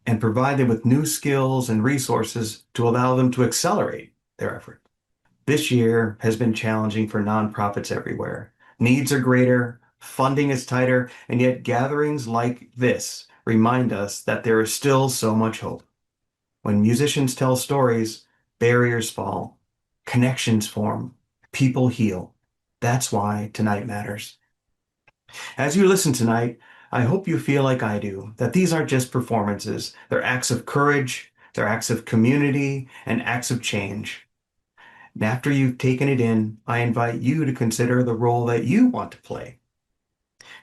and provide them with new skills and resources to allow them to accelerate their effort. This year has been challenging for nonprofits everywhere. Needs are greater, funding is tighter, and yet gatherings like this remind us that there is still so much hope. When musicians tell stories, barriers fall, connections form, people heal. That's why tonight matters. As you listen tonight, I hope you feel like I do, that these aren't just performances. They're acts of courage, they're acts of community, and acts of change. And after you've taken it in, I invite you to consider the role that you want to play.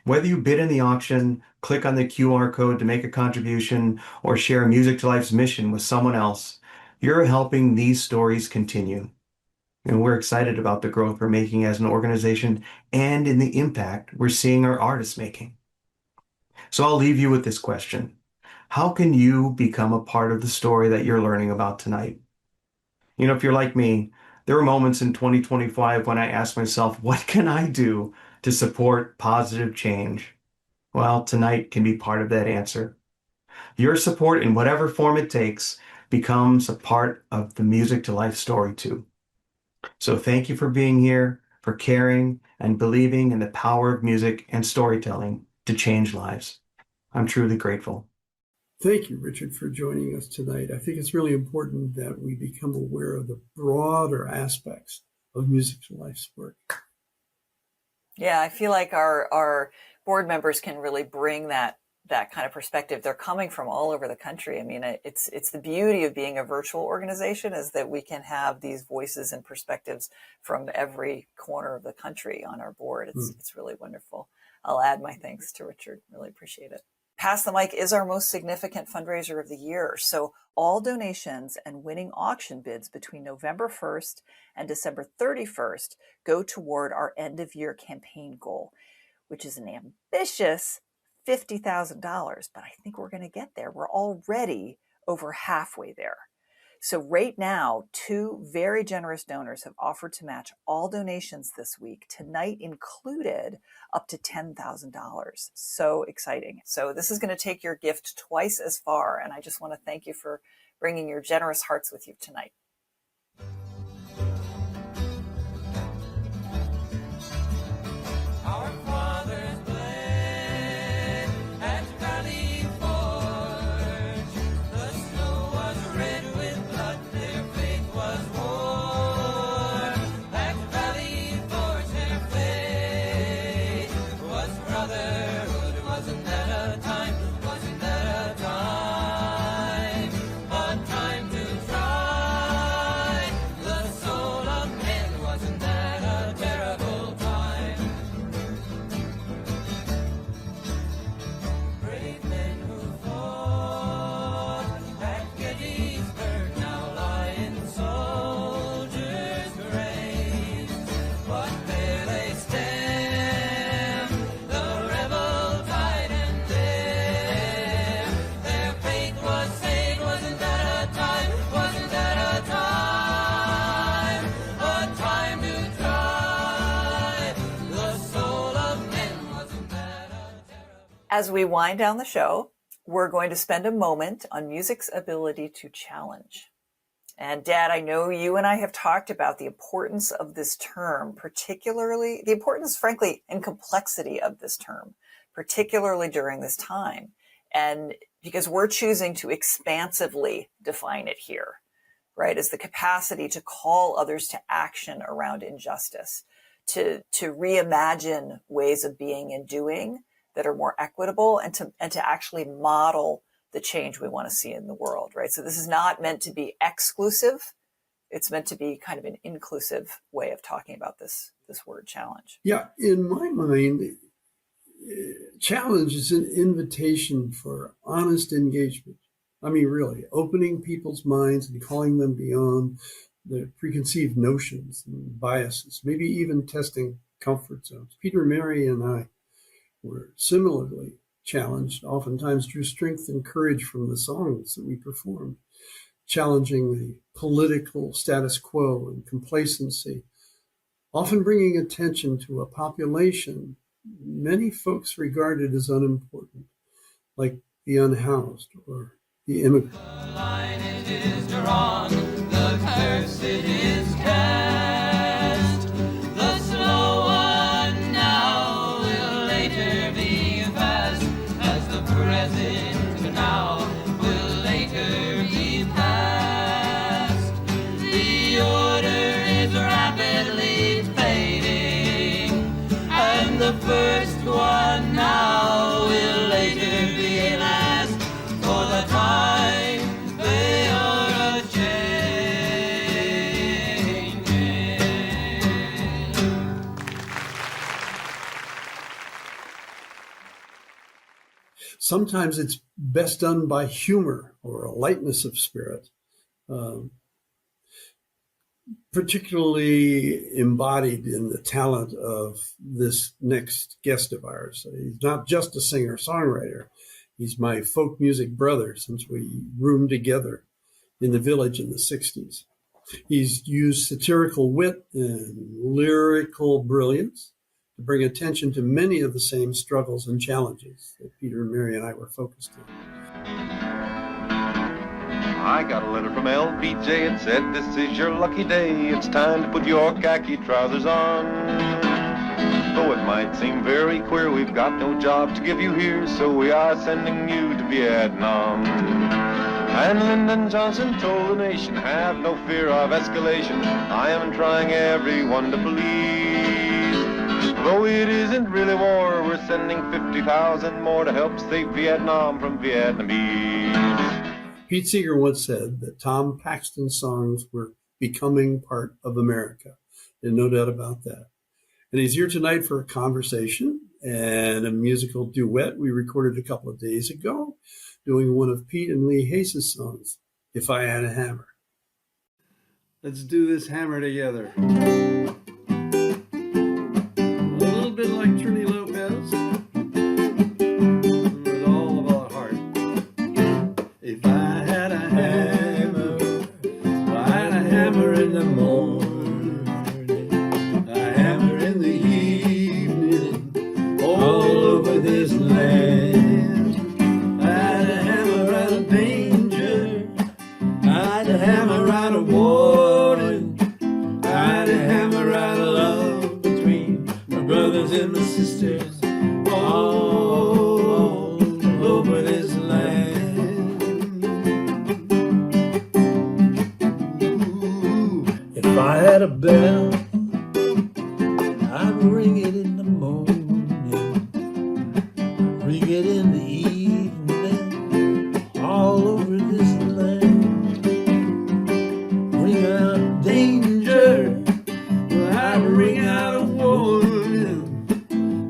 Whether you bid in the auction, click on the QR code to make a contribution, or share Music to Life's mission with someone else, you're helping these stories continue. And we're excited about the growth we're making as an organization and in the impact we're seeing our artists making. So I'll leave you with this question. How can you become a part of the story that you're learning about tonight? If you're like me, there were moments in 2025 when I asked myself, what can I do to support positive change? Well, tonight can be part of that answer. Your support, in whatever form it takes, becomes a part of the Music to Life story too. So thank you for being here, for caring and believing in the power of music and storytelling to change lives. I'm truly grateful. Thank you, Richard, for joining us tonight. I think it's really important that we become aware of the broader aspects of Music to Life's work. Yeah, I feel like our board members can really bring that kind of perspective. They're coming from all over the country. I mean, it's the beauty of being a virtual organization is that we can have these voices and perspectives from every corner of the country on our board. It's really wonderful. I'll add my thanks to Richard. Really appreciate it. Pass the Mic is our most significant fundraiser of the year. So all donations and winning auction bids between November 1st and December 31st go toward our end of year campaign goal, which is an ambitious $50,000, but I think we're going to get there. We're already over halfway there. So right now, 2 very generous donors have offered to match all donations this week, tonight included, up to $10,000. So exciting. So this is going to take your gift twice as far, and I just want to thank you for bringing your generous hearts with you tonight. Wasn't that a time to try? As we wind down the show, we're going to spend a moment on music's ability to challenge. And Dad, I know you and I have talked about the importance of this term, particularly the importance, frankly, and complexity of this term, particularly during this time. And because we're choosing to expansively define it here, right, as the capacity to call others to action around injustice, to reimagine ways of being and doing that are more equitable, and to actually model the change we want to see in the world, right? So this is not meant to be exclusive. It's meant to be kind of an inclusive way of talking about this word challenge. Yeah, in my mind, challenge is an invitation for honest engagement. I mean, really, opening people's minds and calling them beyond the preconceived notions and biases, maybe even testing comfort zones. Peter, Mary, and I were similarly challenged, oftentimes drew strength and courage from the songs that we performed, challenging the political status quo and complacency, often bringing attention to a population many folks regarded as unimportant, like the unhoused or the immigrant. The line it is drawn, the curse it is cast. The slow one now will later be fast, as the present now will later be past. The order is rapidly fading, and the first one now will later be last. For the time they are a-changing. Sometimes it's best done by humor or a lightness of spirit, particularly embodied in the talent of this next guest of ours. He's not just a singer-songwriter. He's my folk music brother since we roomed together in the Village in the 60s. He's used satirical wit and lyrical brilliance to bring attention to many of the same struggles and challenges that Peter and Mary and I were focused on. I got a letter from LBJ. It said, "This is your lucky day. It's time to put your khaki trousers on. Though it might seem very queer, we've got no job to give you here, so we are sending you to Vietnam." And Lyndon Johnson told the nation, "Have no fear of escalation. I am trying everyone to believe. Though it isn't really war, we're sending 50,000 more to help save Vietnam from Vietnamese." Pete Seeger once said that Tom Paxton's songs were becoming part of America. There's no doubt about that. And he's here tonight for a conversation and a musical duet we recorded a couple of days ago, doing one of Pete and Lee Hayes' songs, "If I Had a Hammer." Let's do this hammer together. A little bit like Trini Lopez, with all of our heart. If I had a hammer, I had a hammer in the morning, a hammer in the evening, all over this land. I had a hammer out of danger, I had a hammer out of warning, I had a hammer out of love between my brothers and my sisters, all over this land. If I had a bell, I'd ring it in the morning, ring it in the evening, all over this land. Ring out danger, I'd ring out a warning,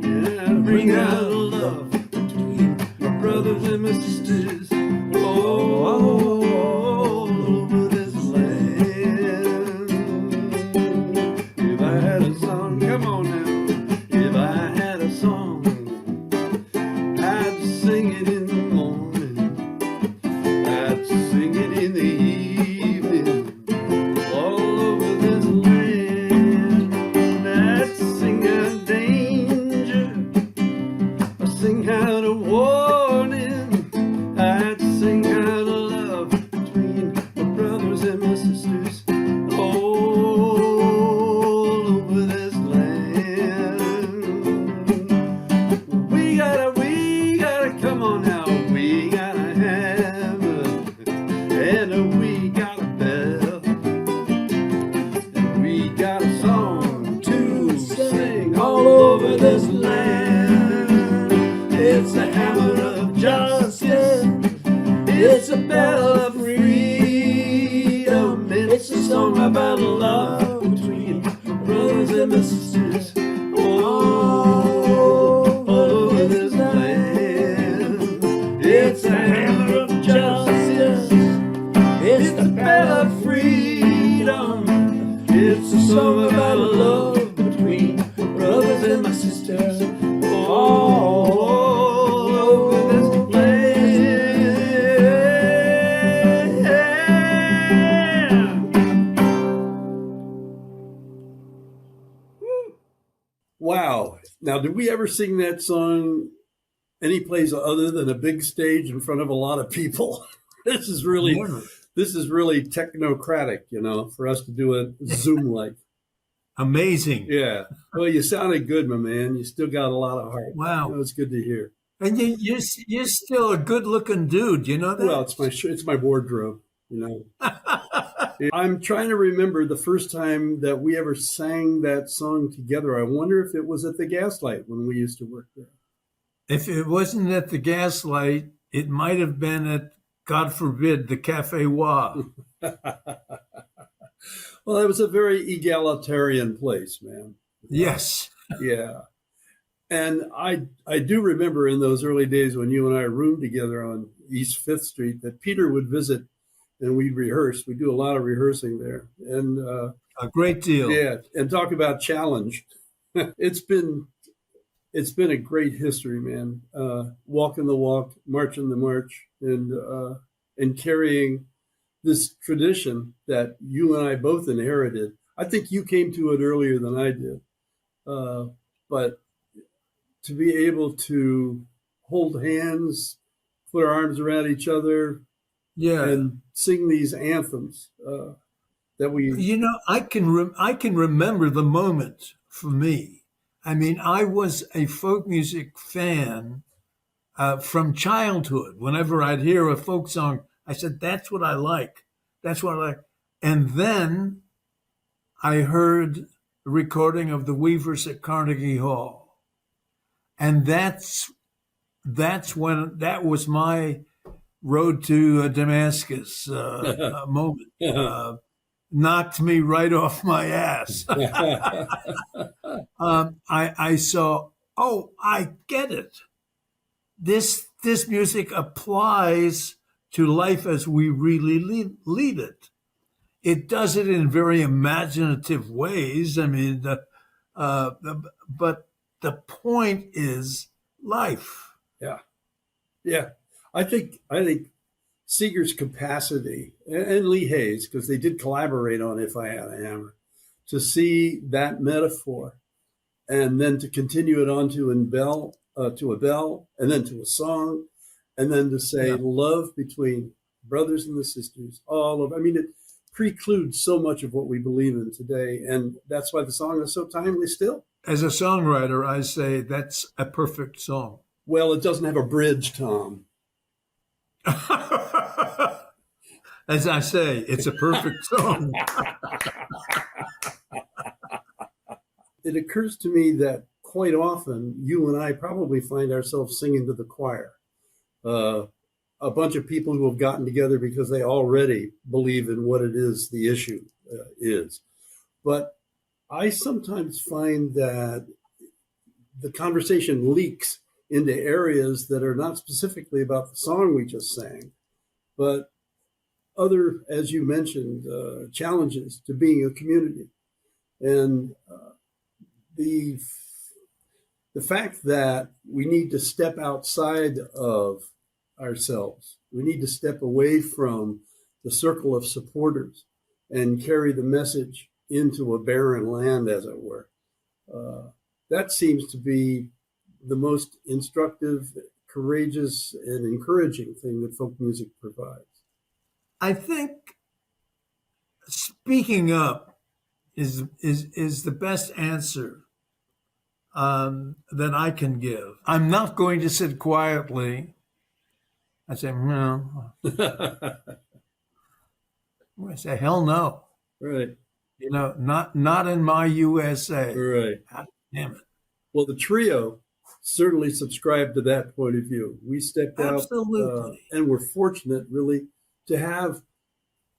yeah, I'd ring out love between my brothers and my sisters, all over this land. If I had a song, come on now. If I had a song, I'd sing it in the morning, I'd sing it in the evening, all over this land. I'd sing out danger, I'd sing out a warning. I'd sing out of love between my brothers and my sisters all over this land. We gotta, come on now. We got a hammer and we got a bell. And we got a song to sing all over this land. It's the hammer of justice. It's a bell of freedom. It's a song about love between brothers and sisters all over this land. It's a hammer of justice. It's the bell of freedom. It's a song about love between brothers and my sisters all over this land. Wow. Now, did we ever sing that song any place other than a big stage in front of a lot of people? This is really technocratic, you know, for us to do it Zoom-like. Amazing. Yeah. Well, you sounded good, my man. You still got a lot of heart. Wow. You know, it's good to hear. And you're still a good-looking dude, you know that? Well, it's my wardrobe, you know. I'm trying to remember the first time that we ever sang that song together. I wonder if it was at the Gaslight when we used to work there. If it wasn't at the Gaslight, it might have been at, God forbid, the Café Wa. Well, it was a very egalitarian place, man. Yes. Yeah. And I do remember in those early days when you and I roomed together on East 5th Street that Peter would visit and we'd rehearse. We do a lot of rehearsing there. And a great deal. Yeah. And talk about challenge. It's been a great history, man. Walking the walk, marching the march, and carrying this tradition that you and I both inherited. I think you came to it earlier than I did. But to be able to hold hands, put our arms around each other, and sing these anthems that we... You know, I can remember the moment for me. I mean, I was a folk music fan from childhood. Whenever I'd hear a folk song, I said, that's what I like. That's what I like. And then I heard the recording of the Weavers at Carnegie Hall. And that was my road to Damascus moment. Knocked me right off my ass. I saw, I get it. This music applies to life as we really lead it. It does it in very imaginative ways. I mean, but the point is life. Yeah. Yeah. I think Seeger's capacity and Lee Hayes, because they did collaborate on If I Had a Hammer, to see that metaphor and then to continue it on to a bell, and then to a song, and then to say love between brothers and the sisters, it precludes so much of what we believe in today. And that's why the song is so timely still. As a songwriter, I say that's a perfect song. Well, it doesn't have a bridge, Tom. As I say, it's a perfect song. It occurs to me that quite often you and I probably find ourselves singing to the choir. A bunch of people who have gotten together because they already believe in what it is the issue is. But I sometimes find that the conversation leaks into areas that are not specifically about the song we just sang, but other, as you mentioned, challenges to being a community. And the fact that we need to step outside of ourselves, we need to step away from the circle of supporters and carry the message into a barren land, as it were. That seems to be the most instructive, courageous and encouraging thing that folk music provides. I think speaking up is the best answer that I can give. I'm not going to sit quietly. I say, no. I say, hell no. Right. You know, not in my USA. Right. God damn it. Well, the trio certainly subscribed to that point of view. We stepped out, and we're fortunate, really, to have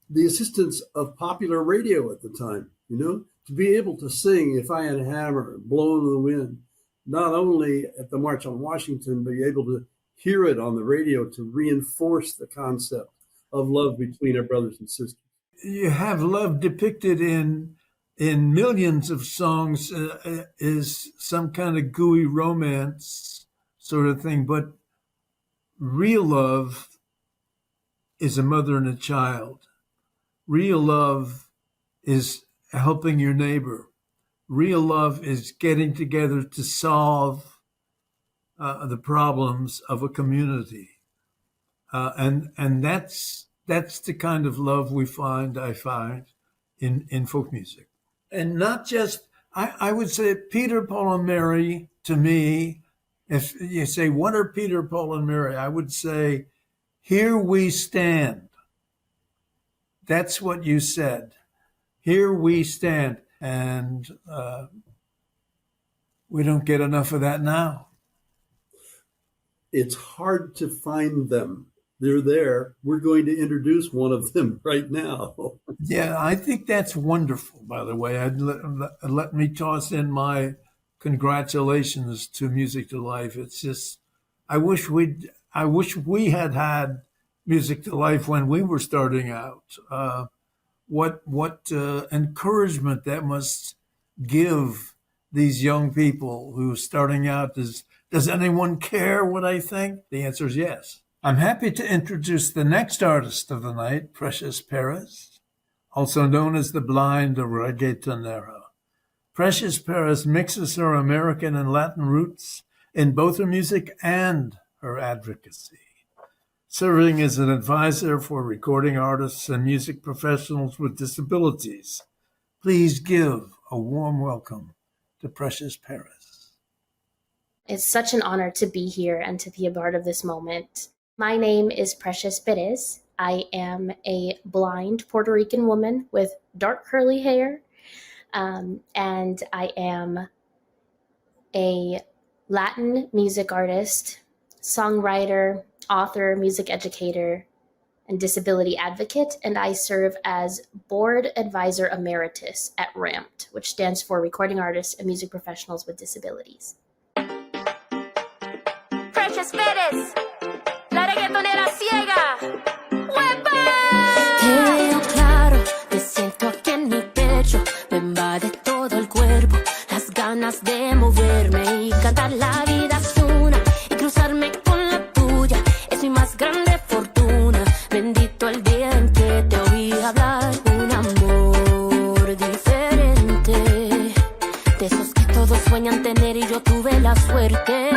the assistance of popular radio at the time, you know, to be able to sing If I Had a Hammer, Blowing in the Wind, not only at the March on Washington, but be able to hear it on the radio to reinforce the concept of love between our brothers and sisters. You have love depicted in millions of songs is some kind of gooey romance sort of thing, but real love is a mother and a child. Real love is helping your neighbor. Real love is getting together to solve the problems of a community. And that's the kind of love I find in folk music. And not just, I would say Peter, Paul, and Mary, to me, if you say, what are Peter, Paul, and Mary? I would say, here we stand. That's what you said. Here we stand. And we don't get enough of that now. It's hard to find them. They're there. We're going to introduce one of them right now. Yeah, I think that's wonderful, by the way. Let me toss in my congratulations to Music to Life. It's just, I wish we had Music to Life when we were starting out. What encouragement that must give these young people who are starting out. Does anyone care what I think? The answer is yes. I'm happy to introduce the next artist of the night, Precious Perez, also known as the blind reggaetonera. Precious Perez mixes her American and Latin roots in both her music and her advocacy, serving as an advisor for recording artists and music professionals with disabilities. Please give a warm welcome to Precious Perez. It's such an honor to be here and to be a part of this moment. My name is Precious Perez. I am a blind Puerto Rican woman with dark curly hair, and I am a Latin music artist, songwriter, author, music educator, and disability advocate, and I serve as Board Advisor Emeritus at RAMPT, which stands for Recording Artists and Music Professionals with Disabilities. Precious Perez, la reggaetonera ciega. ¡Huepa! Te veo claro, te siento aquí en mi pecho, me invade todo el cuerpo, las ganas de moverme y cantar la vida es una y cruzarme con la tuya, es mi más grande fortuna. Bendito el día en que te oí hablar, un amor diferente, de esos que todos sueñan tener y yo tuve la suerte.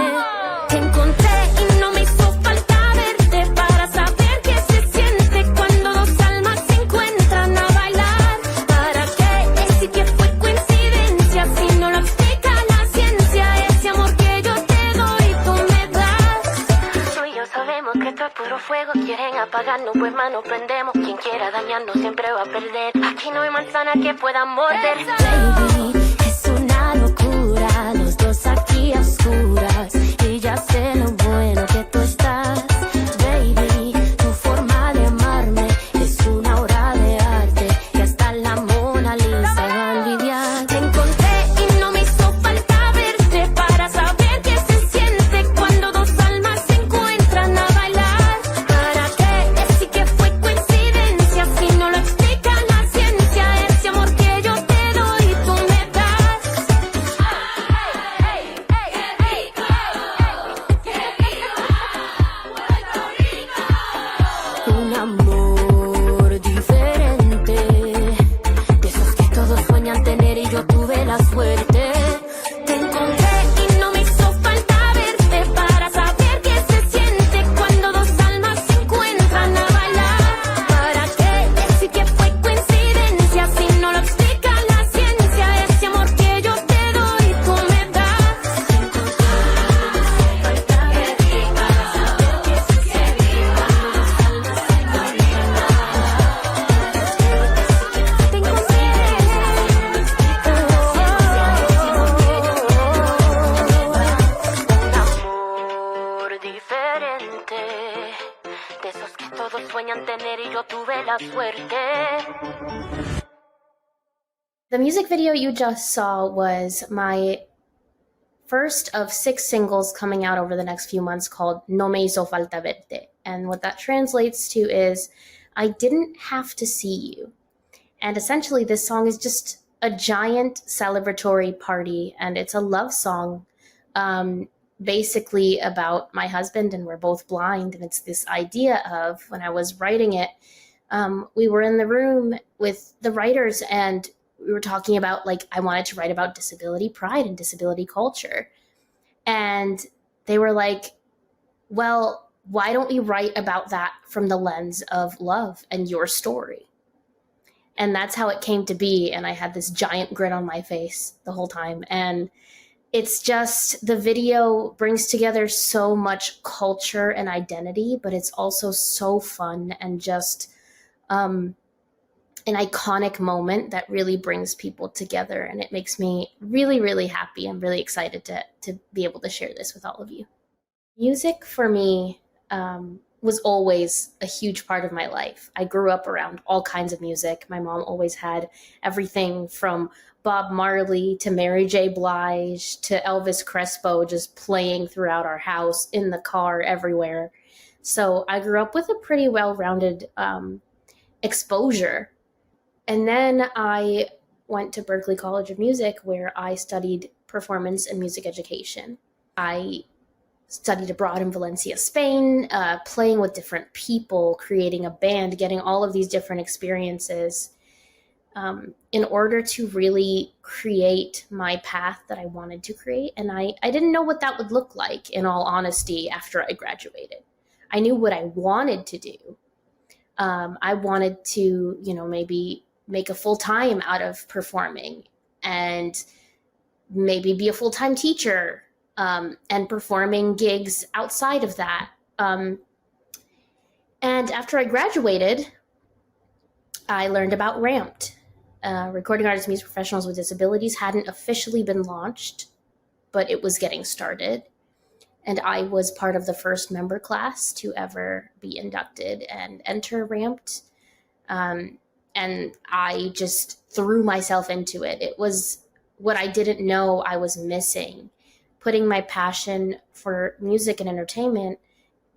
Te encontré y no me hizo falta verte para saber qué se siente cuando dos almas se encuentran a bailar. ¿Para qué decir que fue coincidencia si no lo explica la ciencia? Ese amor que yo te doy tú me das. Tú y yo sabemos que esto es puro fuego, quieren apagarnos, pues mano prendemos. Quien quiera dañarnos siempre va a perder. Aquí no hay manzana que pueda morder. Baby, es una locura, los dos aquí a oscuras. Y ya sé lo bueno que tú estás, baby. Tu forma de amarme es una obra de arte que hasta la Mona Lisa va a envidiar. Te encontré y no me hizo falta verte para saber qué se siente cuando dos almas se encuentran a bailar. ¿Para qué decir que fue coincidencia si no lo explica la ciencia? Ese amor que yo te doy tú me das. sueñan tener y yo tuve la suerte. The music video you just saw was my first of 6 singles coming out over the next few months called No Me Hizo Falta Verte. And what that translates to is, I didn't have to see you. And essentially this song is just a giant celebratory party, and it's a love song basically about my husband, and we're both blind. And it's this idea of, when I was writing it, we were in the room with the writers and we were talking about, like, I wanted to write about disability pride and disability culture. And they were like, well, why don't we write about that from the lens of love and your story? And that's how it came to be. And I had this giant grin on my face the whole time. And it's just, the video brings together so much culture and identity, but it's also so fun and just an iconic moment that really brings people together. And it makes me really, really happy. I'm really excited to be able to share this with all of you. Music for me was always a huge part of my life. I grew up around all kinds of music. My mom always had everything from Bob Marley to Mary J. Blige to Elvis Crespo just playing throughout our house, in the car, everywhere. So I grew up with a pretty well-rounded exposure. And then I went to Berklee College of Music, where I studied performance and music education. I studied abroad in Valencia, Spain, playing with different people, creating a band, getting all of these different experiences in order to really create my path that I wanted to create. And I didn't know what that would look like, in all honesty, after I graduated. I knew what I wanted to do. I wanted to, maybe make a full-time out of performing, and maybe be a full-time teacher, and performing gigs outside of that. And after I graduated, I learned about RAMPed. Recording Artists Music Professionals with Disabilities hadn't officially been launched, but it was getting started. And I was part of the first member class to ever be inducted and enter RAMPed. And I just threw myself into it. It was what I didn't know I was missing, putting my passion for music and entertainment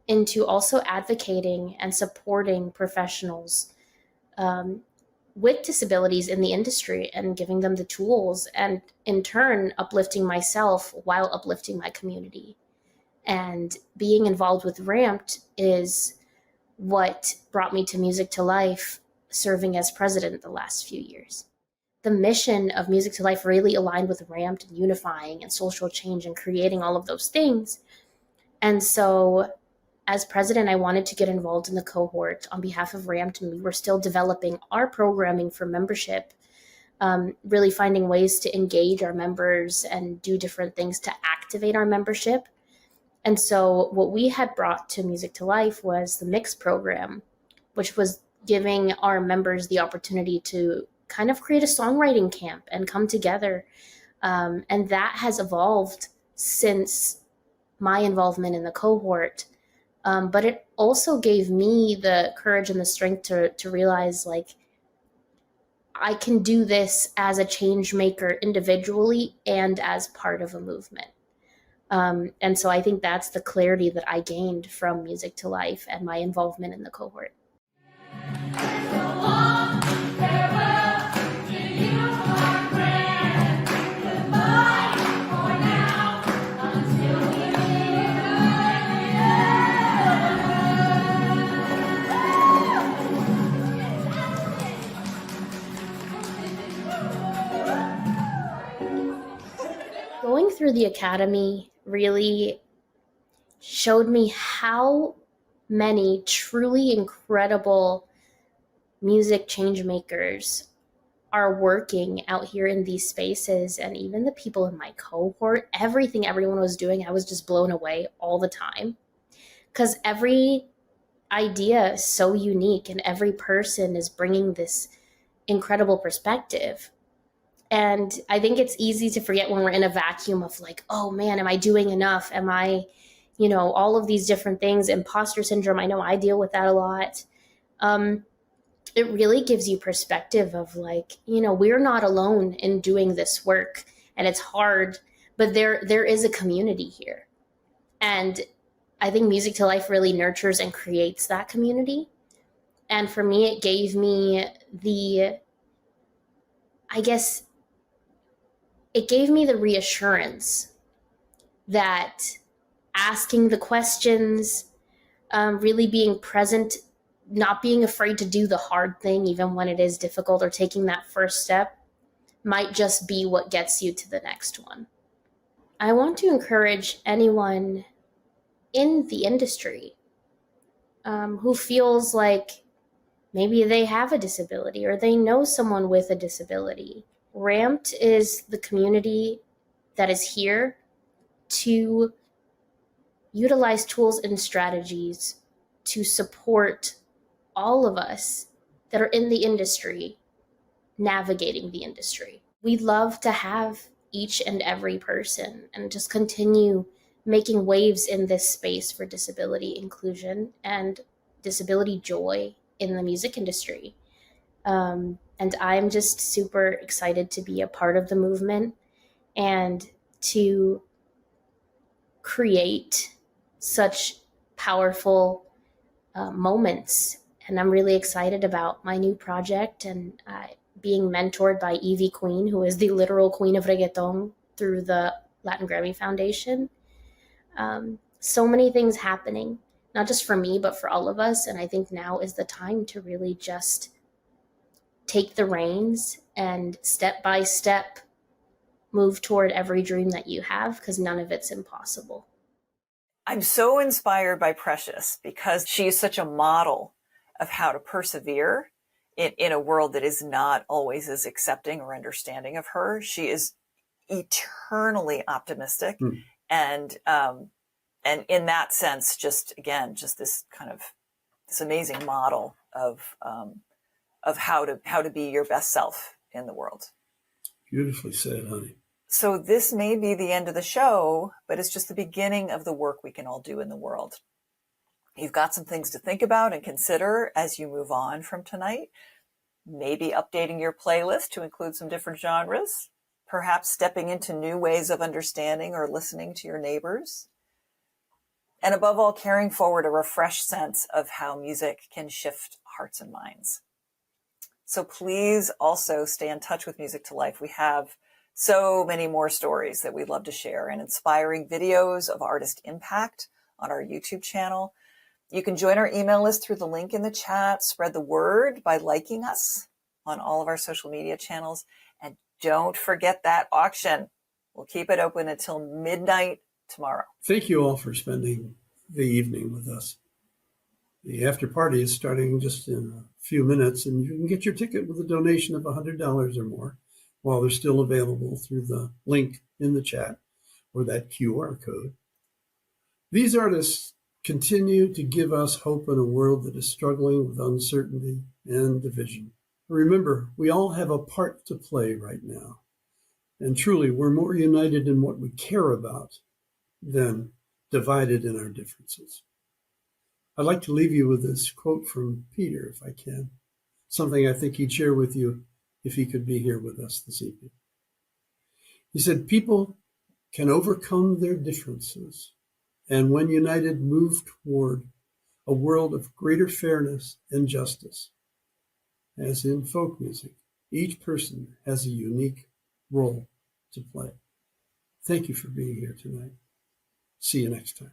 into also advocating and supporting professionals with disabilities in the industry, and giving them the tools, and in turn uplifting myself while uplifting my community. And being involved with RAMPed is what brought me to Music to Life, serving as president the last few years. The mission of Music to Life really aligned with RAMPed and unifying and social change and creating all of those things. And so as president, I wanted to get involved in the cohort on behalf of RAMPed, and we were still developing our programming for membership, really finding ways to engage our members and do different things to activate our membership. And so what we had brought to Music to Life was the Mix program, which was giving our members the opportunity to kind of create a songwriting camp and come together. And that has evolved since my involvement in the cohort. But it also gave me the courage and the strength to realize, like, I can do this as a change maker individually and as part of a movement. And so I think that's the clarity that I gained from Music to Life and my involvement in the cohort. Going through the academy really showed me how many truly incredible music change makers are working out here in these spaces. And even the people in my cohort, everything everyone was doing, I was just blown away all the time, because every idea is so unique and every person is bringing this incredible perspective. And I think it's easy to forget when we're in a vacuum of, like, oh man, am I doing enough? Am I, all of these different things, imposter syndrome. I know I deal with that a lot. it really gives you perspective of like, we're not alone in doing this work, and it's hard, but there is a community here. And I think Music to Life really nurtures and creates that community. And for me, it gave me the reassurance that asking the questions, really being present, not being afraid to do the hard thing, even when it is difficult, or taking that first step, might just be what gets you to the next one. I want to encourage anyone in the industry who feels like maybe they have a disability or they know someone with a disability. Ramped is the community that is here to utilize tools and strategies to support all of us that are in the industry navigating the industry. We'd love to have each and every person and just continue making waves in this space for disability inclusion and disability joy in the music industry. And I'm just super excited to be a part of the movement and to create such powerful moments. And I'm really excited about my new project and being mentored by Evie Queen, who is the literal queen of reggaeton through the Latin Grammy Foundation. So many things happening, not just for me, but for all of us. And I think now is the time to really just take the reins and step by step move toward every dream that you have, because none of it's impossible. I'm so inspired by Precious because she is such a model of how to persevere in a world that is not always as accepting or understanding of her. She is eternally optimistic. And in that sense, just this kind of this amazing model of how to be your best self in the world. Beautifully said, honey. So this may be the end of the show, but it's just the beginning of the work we can all do in the world. You've got some things to think about and consider as you move on from tonight. Maybe updating your playlist to include some different genres, perhaps stepping into new ways of understanding or listening to your neighbors. And above all, carrying forward a refreshed sense of how music can shift hearts and minds. So please also stay in touch with Music to Life. We have so many more stories that we'd love to share and inspiring videos of artist impact on our YouTube channel. You can join our email list through the link in the chat, spread the word by liking us on all of our social media channels. And don't forget that auction. We'll keep it open until midnight tomorrow. Thank you all for spending the evening with us. The after party is starting just in a few minutes, and you can get your ticket with a donation of $100 or more while they're still available through the link in the chat or that QR code. These artists continue to give us hope in a world that is struggling with uncertainty and division. Remember, we all have a part to play right now. And truly, we're more united in what we care about than divided in our differences. I'd like to leave you with this quote from Peter, if I can, something I think he'd share with you if he could be here with us this evening. He said, people can overcome their differences and when united move toward a world of greater fairness and justice. As in folk music, each person has a unique role to play. Thank you for being here tonight. See you next time.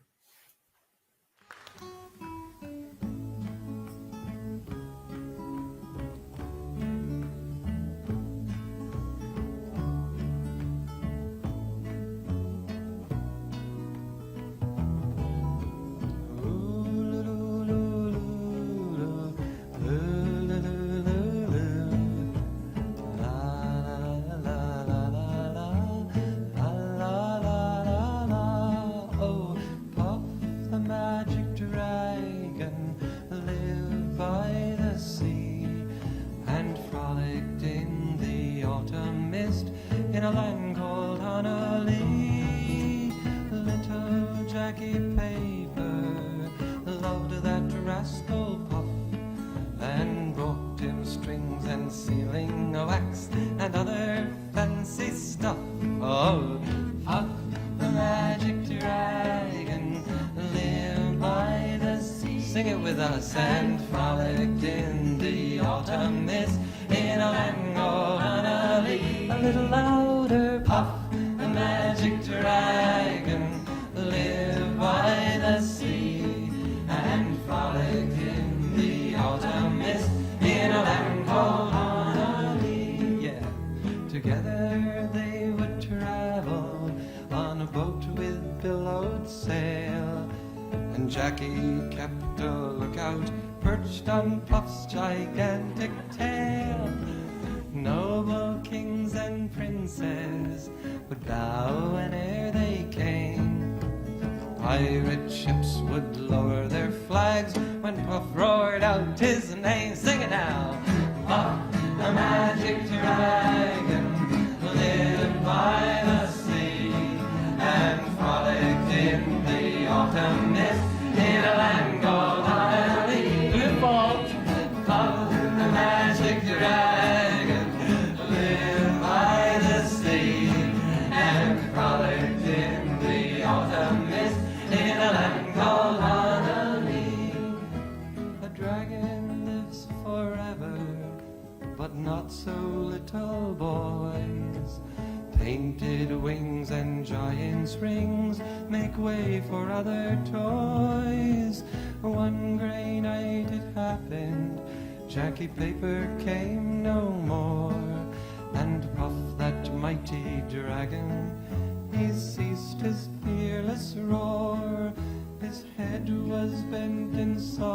In a land called Honolulu, little Jackie Paper loved that rascal Puff, sing it with us, and frolicked in the autumn mist in a land called Honolulu. A little louder, Puff, the magic dragon, lived by the sea, and frolicked in the autumn mist in a land called Honolulu. Yeah, together they would travel on a boat with billowed sail, and Jackie kept a lookout perched on Puff's gigantic tail. Noble kings and princes would bow whene'er they came. Pirate ships would lower their flags when Puff roared out his name. Sing it now! Puff, the magic dragon, lived by the sea, and frolicked in the autumn mist in a land called Honolulu. Good fault! Puff, the magic dragon, lived by the sea, and frolicked in the autumn mist in a land called Honolulu. A dragon lives forever, but not so little boys. Painted wings and giant's rings make way for other toys. One gray night it happened, Jackie Paper came no more, and Puff, that mighty dragon, he ceased his fearless roar. His head was bent in sorrow